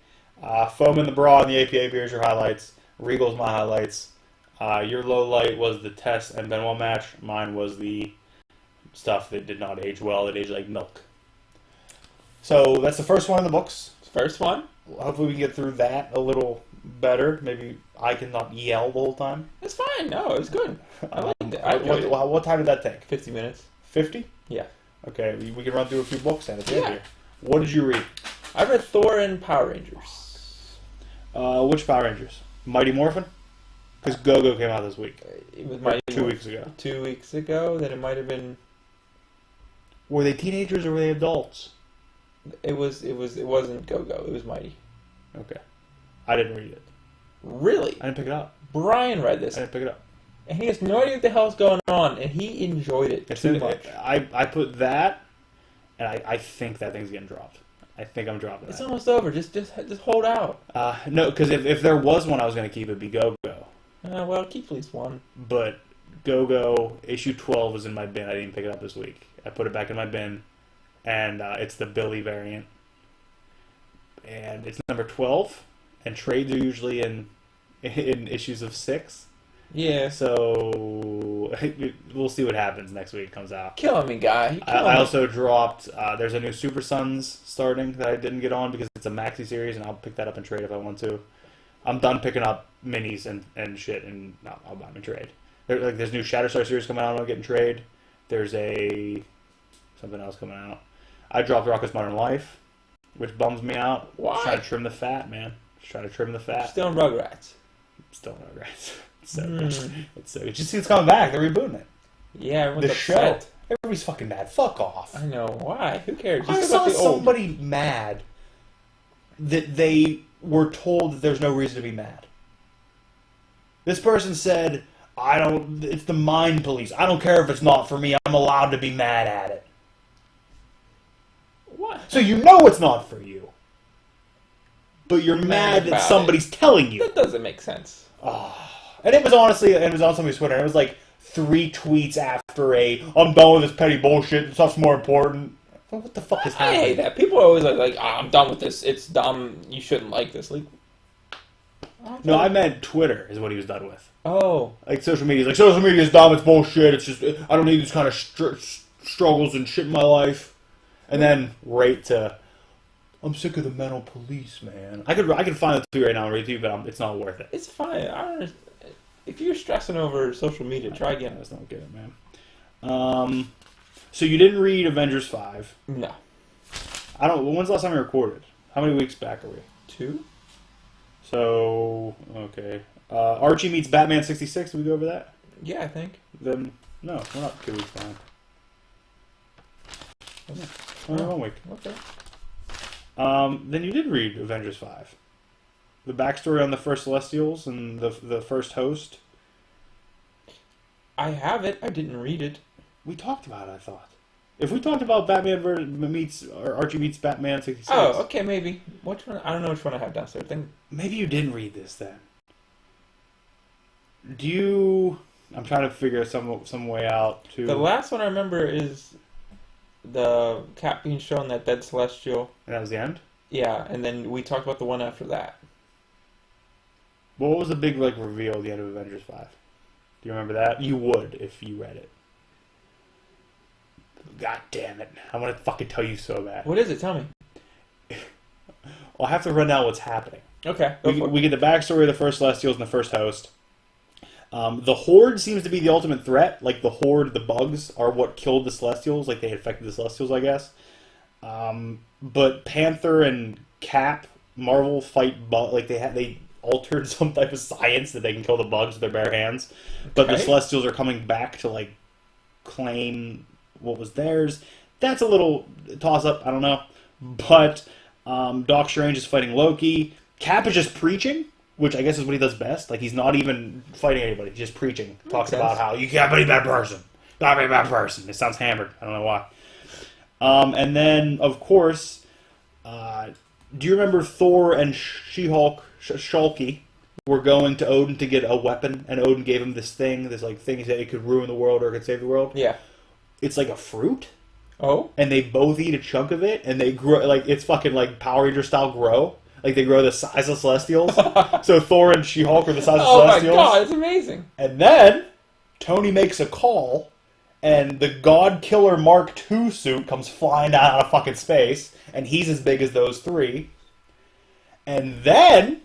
Foam in the Bra and the APA beers, your highlights. Regal's my highlights. Your low light was the Test and Benoit match. Mine was the stuff that did not age well. It aged like milk. So, that's the first one in the books. First one? Hopefully we can get through that a little better. Maybe I can not yell the whole time. It's fine. No, it's good. I liked it. What time did that take? 50 minutes. 50? Yeah. Okay, we can run through a few books then at the end Yeah. here. What did you read? I read Thor and Power Rangers. Which Power Rangers? Mighty Morphin? Because Go-Go came out this week. It was Mighty 2 weeks ago. 2 weeks ago. Then it might have been. Were they teenagers or were they adults? It wasn't Go-Go. It was Mighty. Okay. I didn't read it. Really? I didn't pick it up. Brian read this, I didn't pick it up. and he has no idea what the hell's going on, and he enjoyed it It's too much. I put that, and I think that thing's getting dropped. I think I'm dropping It's that. almost over. Just hold out. No, because if there was one I was going to keep, it'd be Go-Go. Well, keep at least one. But Go-Go issue 12 was in my bin. I didn't pick it up this week. I put it back in my bin, and it's the Billy variant. And it's number 12, and trades are usually in issues of 6. Yeah. So we'll see what happens next week it comes out. Killing me, guy. I also dropped, there's a new Super Sons starting that I didn't get on because it's a maxi series, and I'll pick that up and trade if I want to. I'm done picking up minis and shit, and I'll buy them and trade. There's new Shatterstar series coming out, I'll get in trade. There's something else coming out. I dropped Rocko's Modern Life, which bums me out. Why? Just trying to trim the fat, man. Just trying to trim the fat. Still in Rugrats. Still no regrets. It's so good. It's so good. Just see it's coming back. They're rebooting it. Yeah, everyone's The show. upset. Everybody's fucking mad. Fuck off. I know. Why? Who cares? I Just saw about the old. somebody mad that they were told that there's no reason to be mad. This person said, it's the mind police. I don't care if it's not for me. I'm allowed to be mad at it. What? So you know it's not for you. But you're mad that about somebody's telling you. That doesn't make sense. And it was on somebody's Twitter, and it was like 3 tweets after I'm done with this petty bullshit, stuff's more important. Well, what the fuck is I happening? hate that. People are always like, I'm done with this. It's dumb. You shouldn't like this. Like, No, I meant Twitter is what he was done with. Oh. Like social media. Like social media is dumb, it's bullshit, it's just, I don't need these kind of struggles and shit in my life. And then right to, I'm sick of the mental police, man. I could find the tweet right now and read it to you, but it's not worth it. It's fine. I don't understand. If you're stressing over social media, try again. I just don't get it, man. So you didn't read Avengers 5. No. When's the last time we recorded? How many weeks back are we? 2? So, okay. Archie meets Batman 66. Did we go over that? Yeah, I think. Then, no, we're not 2 weeks behind. Only 1 week. Okay. Then you did read Avengers 5. The backstory on the first Celestials and the first host. I have it. I didn't read it. We talked about it, I thought. If we talked about Archie meets Batman 66. Oh, okay, maybe. Which one? I don't know which one I have downstairs. I think. Maybe you didn't read this then. I'm trying to figure some way out to. The last one I remember is the Cap being shown that dead Celestial. And that was the end? Yeah, and then we talked about the one after that. What was the big reveal at the end of Avengers 5? Do you remember that? You would if you read it. God damn it. I want to fucking tell you so bad. What is it? Tell me. I'll have to run down what's happening. Okay. We get the backstory of the first Celestials and the first host. The Horde seems to be the ultimate threat. Like, the Horde, the bugs, are what killed the Celestials. Like, they infected the Celestials, I guess. But Panther and Cap, Marvel fight bugs. Like, they altered some type of science that they can kill the bugs with their bare hands. But the Celestials are coming back to, claim what was theirs. That's a little toss-up, I don't know. But Doc Strange is fighting Loki. Cap is just preaching, which I guess is what he does best. Like, he's not even fighting anybody. He's just preaching. Talks about how you can't be a bad person. Gotta be a bad person. It sounds hammered. I don't know why. And then, of course, do you remember Thor and She-Hulk, Shulky, were going to Odin to get a weapon, and Odin gave him this thing he said it could ruin the world or it could save the world? Yeah. It's like a fruit. Oh? And they both eat a chunk of it, and they grow, like, it's fucking like Power Ranger style grow. Like, they grow the size of Celestials. So Thor and She-Hulk are the size of Celestials. Oh my god, it's amazing. And then, Tony makes a call, and the God Killer Mark II suit comes flying down out of fucking space, and he's as big as those three. And then,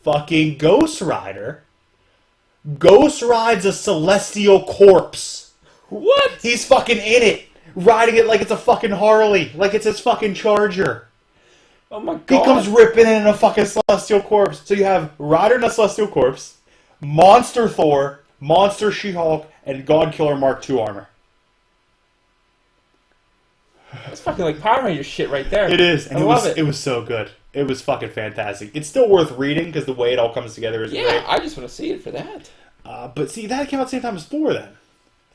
fucking Ghost Rider Ghost rides a celestial corpse. What? He's fucking in it, riding it like it's a fucking Harley, like it's his fucking Charger. Oh my god. He comes ripping in a fucking celestial corpse. So you have Rider in a celestial corpse, Monster Thor, Monster She-Hulk, and God Killer Mark II armor. That's fucking like Power Ranger shit right there. It is, and I love it. It was so good. It was fucking fantastic. It's still worth reading because the way it all comes together is great. I just want to see it for that. But see, that came out at the same time as Thor then.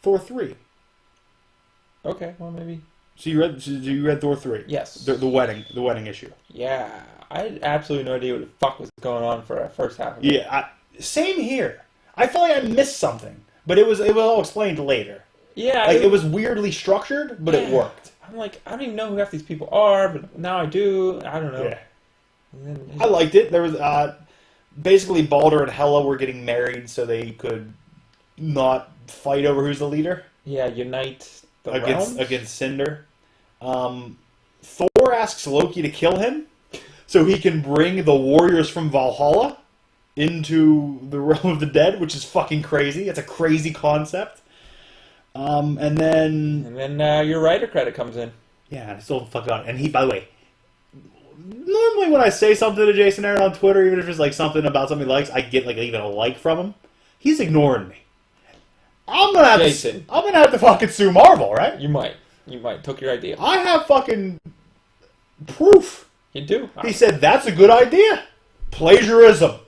Thor 3. Okay, well maybe. So you read Thor 3? Yes. The wedding issue. Yeah, I had absolutely no idea what the fuck was going on for the first half of it. Yeah, same here. I felt like I missed something, but it was all explained later. Yeah, Like, it was weirdly structured, but it worked. I'm like, I don't even know who half these people are, but now I do. I don't know. Yeah. And then, I liked it. There was basically Balder and Hela were getting married so they could not fight over who's the leader. Yeah, unite the realms? against Cinder. Thor asks Loki to kill him so he can bring the warriors from Valhalla into the realm of the dead, which is fucking crazy. It's a crazy concept. And then your writer credit comes in. yeah, I still fucking on it. And he, by the way, normally when I say something to Jason Aaron on Twitter, even if it's like something about something he likes, I get like even a like from him. He's ignoring me. I'm gonna have to fucking sue Marvel, right? You might. Took your idea. I have fucking proof. You do. He said that's a good idea. Plagiarism.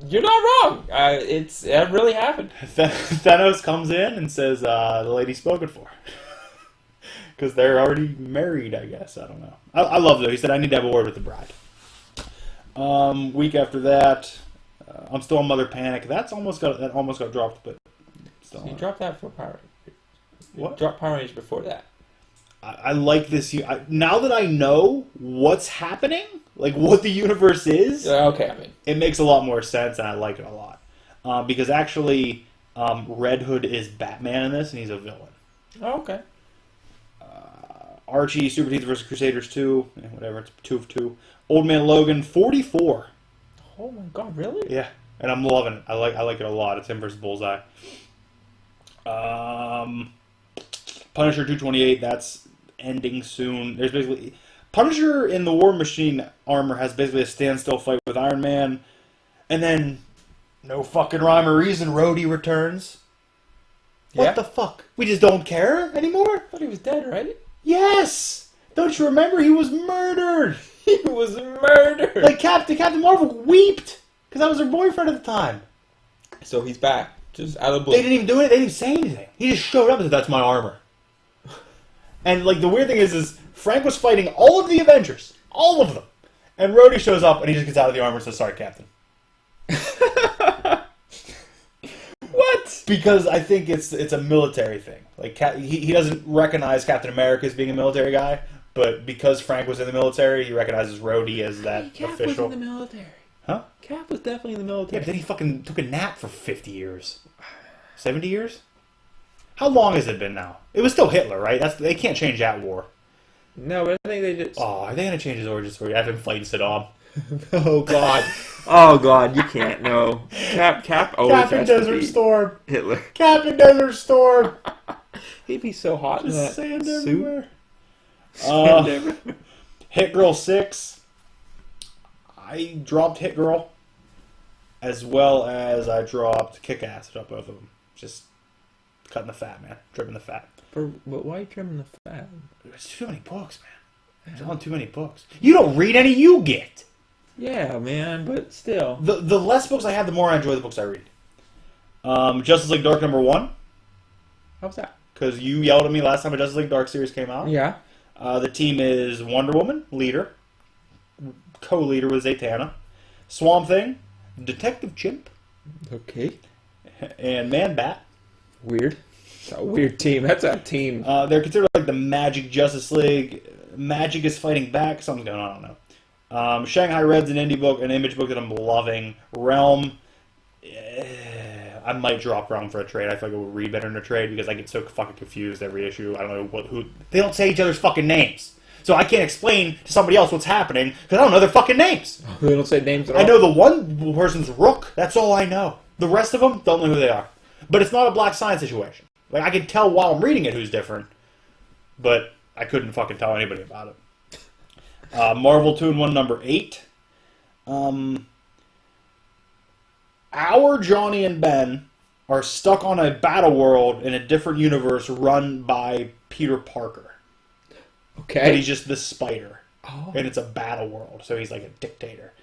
You're not wrong. It really happened. Thanos comes in and says the lady's spoken for. Because they're already married, I guess. I don't know. I love though. He said I need to have a word with the bride. Week after that, I'm still on Mother Panic. That almost got dropped, but still. So you dropped that for Power Rangers. What? You dropped Power Rangers before that. I like this. Now that I know what's happening, like what the universe is, Okay, I mean, it makes a lot more sense, and I like it a lot. Because actually, Red Hood is Batman in this, and he's a villain. oh, okay. Archie, Super Teens vs. Crusaders 2, whatever, it's 2 of 2. Old Man Logan, 44. Oh my god, really? Yeah, and I'm loving it. I like it a lot. It's him versus Bullseye. Punisher 228, that's ending soon. There's basically Punisher in the War Machine armor has basically a standstill fight with Iron Man, and then no fucking rhyme or reason, Rhodey returns. What the fuck? We just don't care anymore? I thought he was dead, right? Yes! Don't you remember? He was murdered! He was murdered! Like Captain Marvel weeped! Because that was her boyfriend at the time. So he's back. Just out of the blue. They didn't even do it. They didn't say anything. He just showed up and said, that's my armor. And like the weird thing is Frank was fighting all of the Avengers. All of them. And Rhodey shows up and he just gets out of the armor and says, sorry, Captain. What? Because I think it's a military thing. Like he doesn't recognize Captain America as being a military guy, but because Frank was in the military, he recognizes Rhodey as that Cap official. was in the military. Huh? Cap was definitely in the military. Yeah, but then he fucking took a nap for 50 years. 70 years? How long has it been now? It was still Hitler, right? They can't change that war. No, but I think they did. Oh, are they going to change his origin story? I've been fighting Saddam. Oh god. Oh god, you can't. No. Cap always Captain has Desert to be Storm. Hitler. Captain Desert Storm. He'd be so hot in that Sand suit. everywhere. Sand everywhere. Hit Girl 6. I dropped Hit Girl. As well as I dropped Kick-Ass. I dropped both of them. Just cutting the fat, man. Dripping the fat. But why trimming the fat? It's too many books, man. There's on too many books. You don't read any, you get. Yeah, man, but still. The less books I have, the more I enjoy the books I read. Justice League Dark #1. How's that? Because you yelled at me last time a Justice League Dark series came out. Yeah. The team is Wonder Woman, leader. Co-leader with Zatanna. Swamp Thing, Detective Chimp, Okay. and Man-Bat. Weird. It's a weird team. That's a team. They're considered like the Magic Justice League. Magic is fighting back. Something's going on, I don't know. Shanghai Red's an indie book, an image book that I'm loving. Realm, I might drop Realm for a trade. I feel like it would read better in a trade because I get so fucking confused every issue. I don't know who. They don't say each other's fucking names. So I can't explain to somebody else what's happening because I don't know their fucking names. They don't say names at all. I know the one person's Rook. That's all I know. The rest of them don't know who they are. But it's not a Black Science situation. Like, I can tell while I'm reading it who's different, but I couldn't fucking tell anybody about it. Marvel 2-in-1 #8. Our Johnny and Ben are stuck on a battle world in a different universe run by Peter Parker. Okay. But he's just this spider. Oh. And it's a battle world, so he's like a dictator.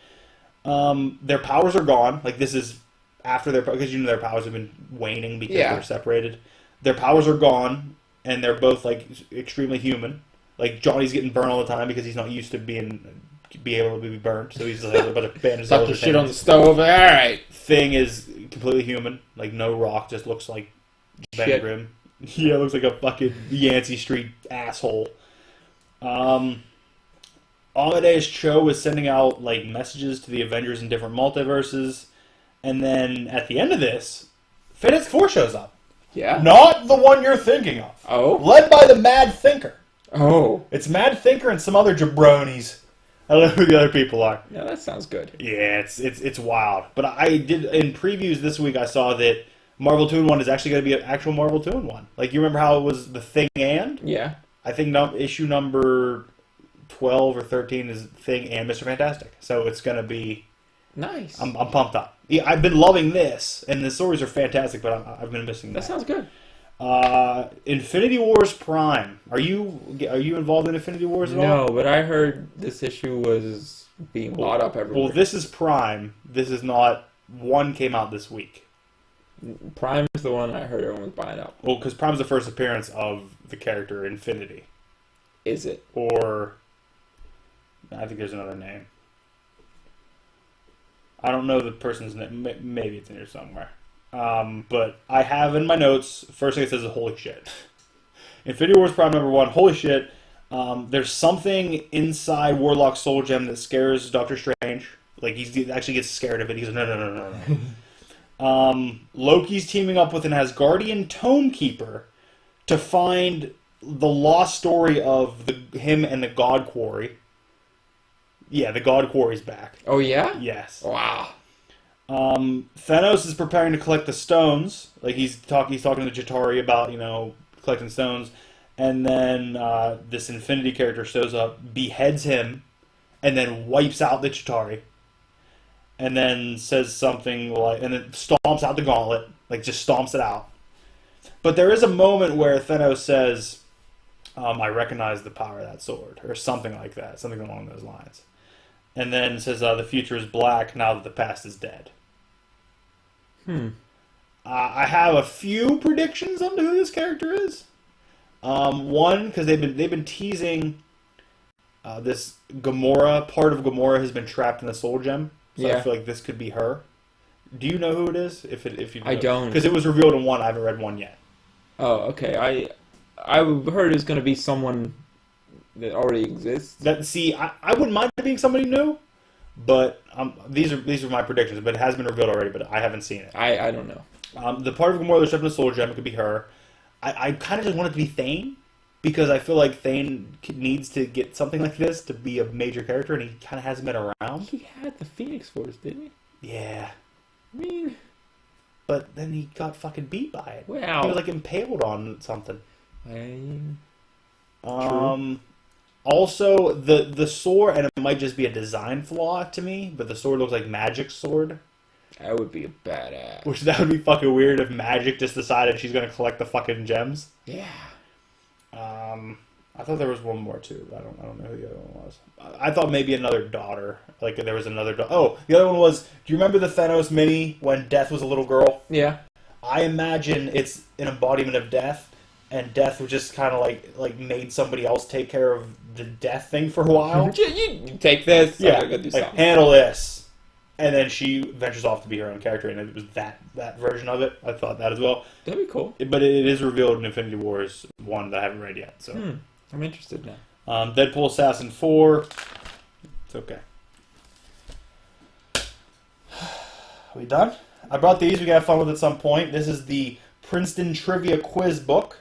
Their powers are gone. Like, this is after because you know their powers have been waning because they're separated. Their powers are gone, and they're both like extremely human. Like, Johnny's getting burned all the time because he's not used to be able to be burned, so he's like a bunch of bandages. Stop the shit on the stove. All right. Thing is completely human. Like, no rock, just looks like Ben Grimm. Yeah, looks like a fucking Yancey Street asshole. Amadeus Cho is sending out like messages to the Avengers in different multiverses, and then at the end of this, Fantastic Four shows up. Yeah. Not the one you're thinking of. Oh. Led by the Mad Thinker. Oh. It's Mad Thinker and some other jabronis. I don't know who the other people are. Yeah, that sounds good. Yeah, it's wild. But I did in previews this week. I saw that Marvel 2-in-1 is actually going to be an actual Marvel 2-in-1. Like, you remember how it was the Thing and? Yeah. I think issue number 12 or 13 is Thing and Mr. Fantastic. So it's going to be... Nice. I'm pumped up. Yeah, I've been loving this, and the stories are fantastic, but I've been missing that. That sounds good. Infinity Wars Prime. Are you involved in Infinity Wars at all? No, but I heard this issue was being bought up everywhere. Well, this is Prime. This is not... One came out this week. Prime is the one I heard everyone was buying up. Well, because Prime's the first appearance of the character Infinity. Is it? Or... I think there's another name. I don't know the person's name. Maybe it's in here somewhere. But I have in my notes, first thing it says is holy shit. Infinity Wars Prime #1, holy shit. There's something inside Warlock's soul gem that scares Doctor Strange. Like, he actually gets scared of it. He goes, no. Loki's teaming up with an Asgardian Tomekeeper to find the lost story of him and the God Quarry. Yeah, the God Quarry's back. Oh, yeah? Yes. Wow. Thanos is preparing to collect the stones. Like, he's talking to the Chitauri about, collecting stones. And then this Infinity character shows up, beheads him, and then wipes out the Chitauri. And then says something like... And then stomps out the gauntlet. Like, just stomps it out. But there is a moment where Thanos says, I recognize the power of that sword. Or something like that. Something along those lines. And then says, the future is black now that the past is dead. I have a few predictions on who this character is. One, because they've been teasing this Gamora. Part of Gamora has been trapped in the Soul Gem. So I feel like this could be her. Do you know who it is? If you know. I don't. Because it was revealed in one. I haven't read one yet. Oh, okay. I heard it's going to be someone that already exists. I wouldn't mind it being somebody new, but these are my predictions. But it has been revealed already, but I haven't seen it. I don't know. The part of Gamora that's trapped in the Soul Gem, it could be her. I kind of just want it to be Thane, because I feel like Thane needs to get something like this to be a major character, and he kind of hasn't been around. He had the Phoenix Force, didn't he? Yeah. I mean... But then he got fucking beat by it. Wow. He was like impaled on something. True. Also, the sword, and it might just be a design flaw to me, but the sword looks like Magic's sword. That would be a badass. Which, that would be fucking weird if Magic just decided she's going to collect the fucking gems. Yeah. I thought there was one more too, but I don't know who the other one was. I thought maybe another daughter. Like there was another daughter. Oh, the other one was. Do you remember the Thanos mini when Death was a little girl? Yeah. I imagine it's an embodiment of Death, and Death was just kind of like made somebody else take care of the Death thing for a while. You take this. Yeah, I'm gonna do like something. handle this, and then she ventures off to be her own character, and it was that version of it. I thought that as well. That'd be cool. But it is revealed in Infinity Wars 1 that I haven't read yet. So I'm interested now. Deadpool Assassin 4. It's okay. We done? I brought these. We got to have fun with it at some point. This is the Princeton Trivia Quiz book.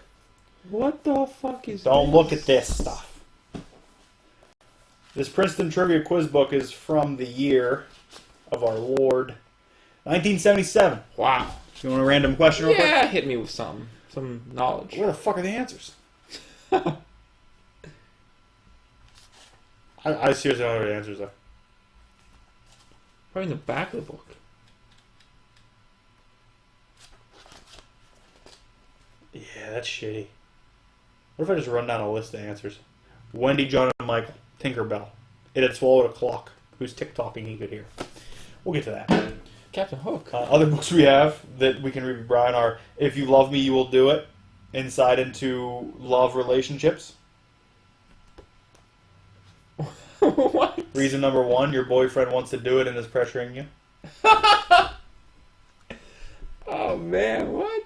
What the fuck is Don't this? look at this stuff. This Princeton Trivia Quiz book is from the year of our Lord, 1977. Wow. You want a random question real quick? Yeah, hit me with some knowledge. Where the fuck are the answers? I seriously don't know where the answers are. Probably in the back of the book. Yeah, that's shitty. What if I just run down a list of answers? Wendy, John, and Michael. Tinkerbell. It had swallowed a clock whose tick-tocking he could hear. We'll get to that. Captain Hook. Other books we have that we can read with Brian are If You Love Me, You Will Do It. Insight into Love Relationships. What? Reason number 1, your boyfriend wants to do it and is pressuring you. Oh man, what?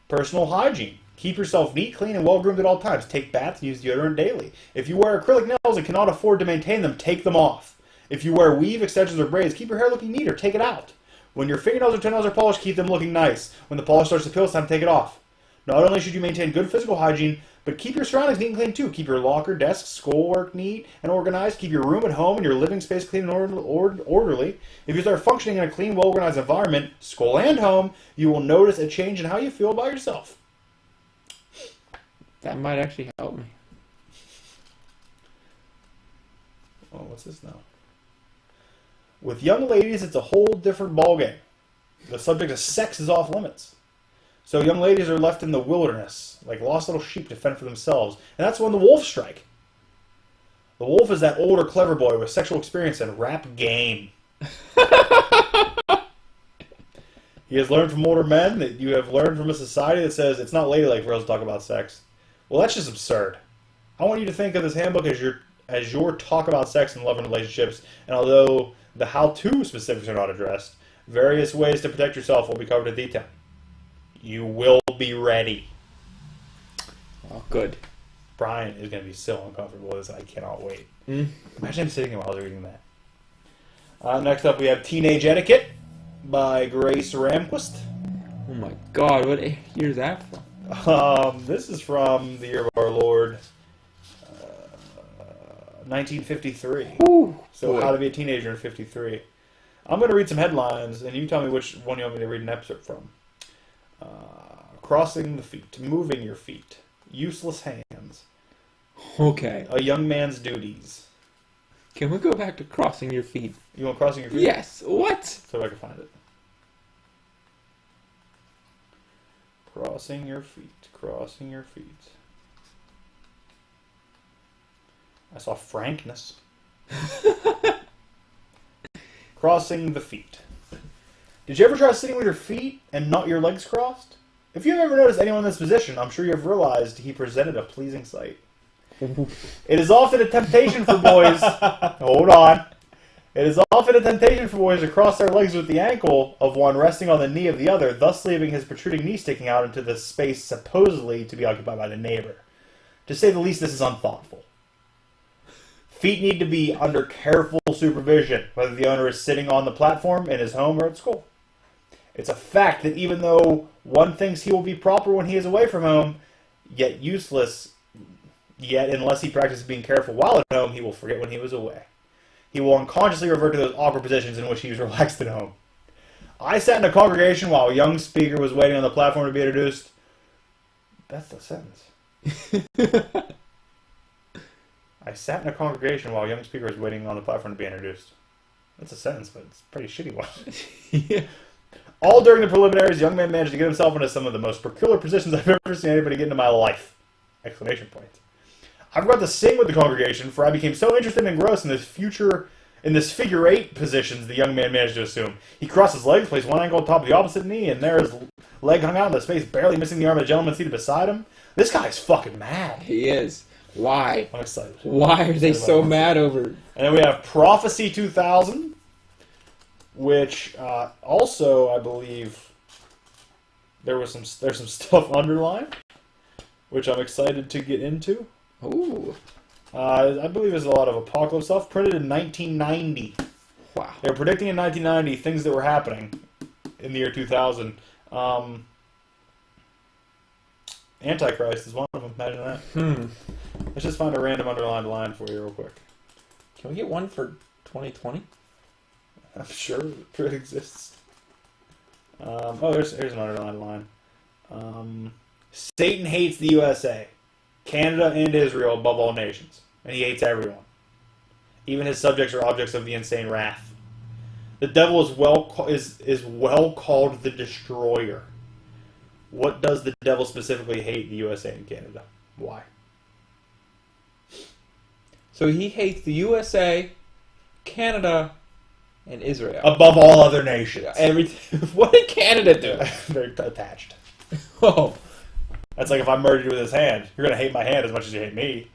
Personal hygiene. Keep yourself neat, clean, and well-groomed at all times. Take baths and use deodorant daily. If you wear acrylic nails and cannot afford to maintain them, take them off. If you wear weave, extensions, or braids, keep your hair looking neat or take it out. When your fingernails or toenails are polished, keep them looking nice. When the polish starts to peel, it's time to take it off. Not only should you maintain good physical hygiene, but keep your surroundings neat and clean too. Keep your locker, desk, schoolwork neat and organized. Keep your room at home and your living space clean and orderly. If you start functioning in a clean, well-organized environment, school and home, you will notice a change in how you feel about yourself. That might actually help me. Oh, what's this now? With young ladies, it's a whole different ballgame. The subject of sex is off limits. So young ladies are left in the wilderness, like lost little sheep to fend for themselves. And that's when the wolves strike. The wolf is that older, clever boy with sexual experience and rap game. He has learned from older men that you have learned from a society that says it's not ladylike for us to talk about sex. Well, that's just absurd. I want you to think of this handbook as your talk about sex and love and relationships, and although the how-to specifics are not addressed, various ways to protect yourself will be covered in detail. You will be ready. Oh, good. Brian is going to be so uncomfortable with this. I cannot wait. Imagine him sitting here while I was reading that. Next up, we have Teenage Etiquette by Grace Ramquist. Oh my god, what year is that from? This is from the year of our Lord, 1953. Ooh, So boy. How to Be a Teenager in 53. I'm going to read some headlines, and you tell me which one you want me to read an excerpt from. Crossing the feet, moving your feet, useless hands, Okay. a young man's duties. Can we go back to crossing your feet? You want crossing your feet? Yes. What? So if I can find it. Crossing your feet, crossing your feet. I saw frankness. Crossing the feet. Did you ever try sitting with your feet and not your legs crossed? If you've ever noticed anyone in this position, I'm sure you have realized he presented a pleasing sight. It is often a temptation for boys. Hold on. It is often a temptation for boys to cross their legs with the ankle of one resting on the knee of the other, thus leaving his protruding knee sticking out into the space supposedly to be occupied by the neighbor. To say the least, this is unthoughtful. Feet need to be under careful supervision, whether the owner is sitting on the platform in his home or at school. It's a fact that even though one thinks he will be proper when he is away from home, yet unless he practices being careful while at home, he will forget when he was away. He will unconsciously revert to those awkward positions in which he was relaxed at home. I sat in a congregation while a young speaker was waiting on the platform to be introduced. That's the sentence. I sat in a congregation while a young speaker was waiting on the platform to be introduced. That's a sentence, but it's a pretty shitty one. Yeah. All during the preliminaries, the young man managed to get himself into some of the most peculiar positions I've ever seen anybody get into my life. Exclamation point. I forgot to sing with the congregation, for I became so interested and engrossed in this figure eight positions the young man managed to assume. He crossed his legs, placed one ankle on top of the opposite knee, and there his leg hung out in the space, barely missing the arm of the gentleman seated beside him. This guy's fucking mad. He is. Why? I'm excited. Why are they so mad over it? And then we have Prophecy 2000, which also, I believe, there's some stuff underlined, which I'm excited to get into. Ooh. I believe there's a lot of apocalypse stuff printed in 1990. Wow. They were predicting in 1990 things that were happening in the year 2000. Antichrist is one of them. Imagine that. Let's just find a random underlined line for you real quick. Can we get one for 2020? I'm sure it exists. Here's an underlined line. Satan hates the USA, Canada, and Israel above all nations, and he hates everyone. Even his subjects are objects of the insane wrath. The devil is well called the destroyer. What does the devil specifically hate the USA and Canada? Why? So he hates the USA, Canada, and Israel. Above all other nations. Everything. What did Canada do? They're attached. Oh. That's like if I murdered you with his hand. You're going to hate my hand as much as you hate me.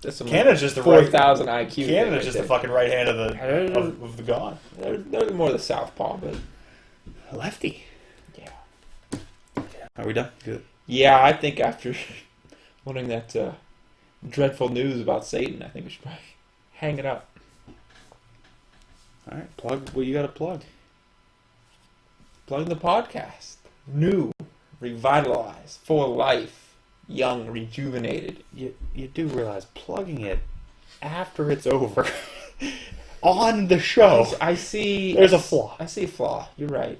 Canada's just the 4,000 IQ. Canada's just the fucking right hand of the god. They're more the southpaw, but lefty. Yeah. Are we done? Good. Yeah, I think after learning that dreadful news about Satan, I think we should probably hang it up. All right, plug what you got to plug. Plug the podcast. New, revitalized, full of life, young, rejuvenated. You do realize plugging it after it's over on the show. I see. There's a flaw. I see a flaw. You're right.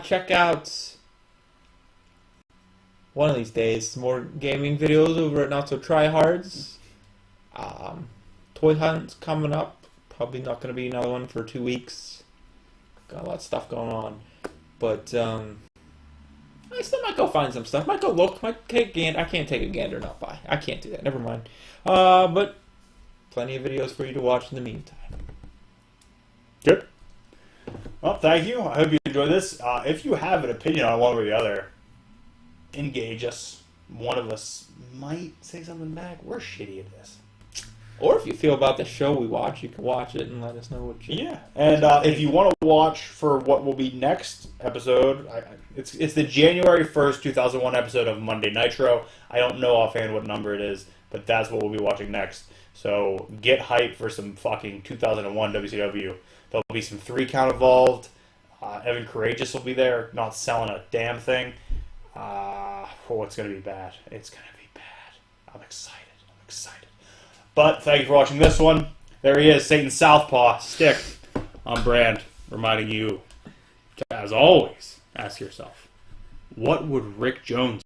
Check out one of these days some more gaming videos over at Not So Tryhards. Toy Hunt's coming up. Probably not going to be another one for 2 weeks. Got a lot of stuff going on. But I still might go find some stuff. Might go look. Might take a gander. I can't take a gander, not buy. I can't do that. Never mind. But plenty of videos for you to watch in the meantime. Good. Well, thank you. I hope you enjoyed this. If you have an opinion on one or the other, engage us. One of us might say something back. We're shitty at this. Or if you feel about the show we watch, you can watch it and let us know what you... Yeah, and if you want to watch for what will be next episode, it's the January 1st, 2001 episode of Monday Nitro. I don't know offhand what number it is, but that's what we'll be watching next. So get hyped for some fucking 2001 WCW. There'll be some 3 count involved. Evan Courageous will be there, not selling a damn thing. It's going to be bad. It's going to be bad. I'm excited. But thank you for watching this one. There he is, Satan Southpaw, stick on brand, reminding you to, as always, ask yourself, what would Rick Jones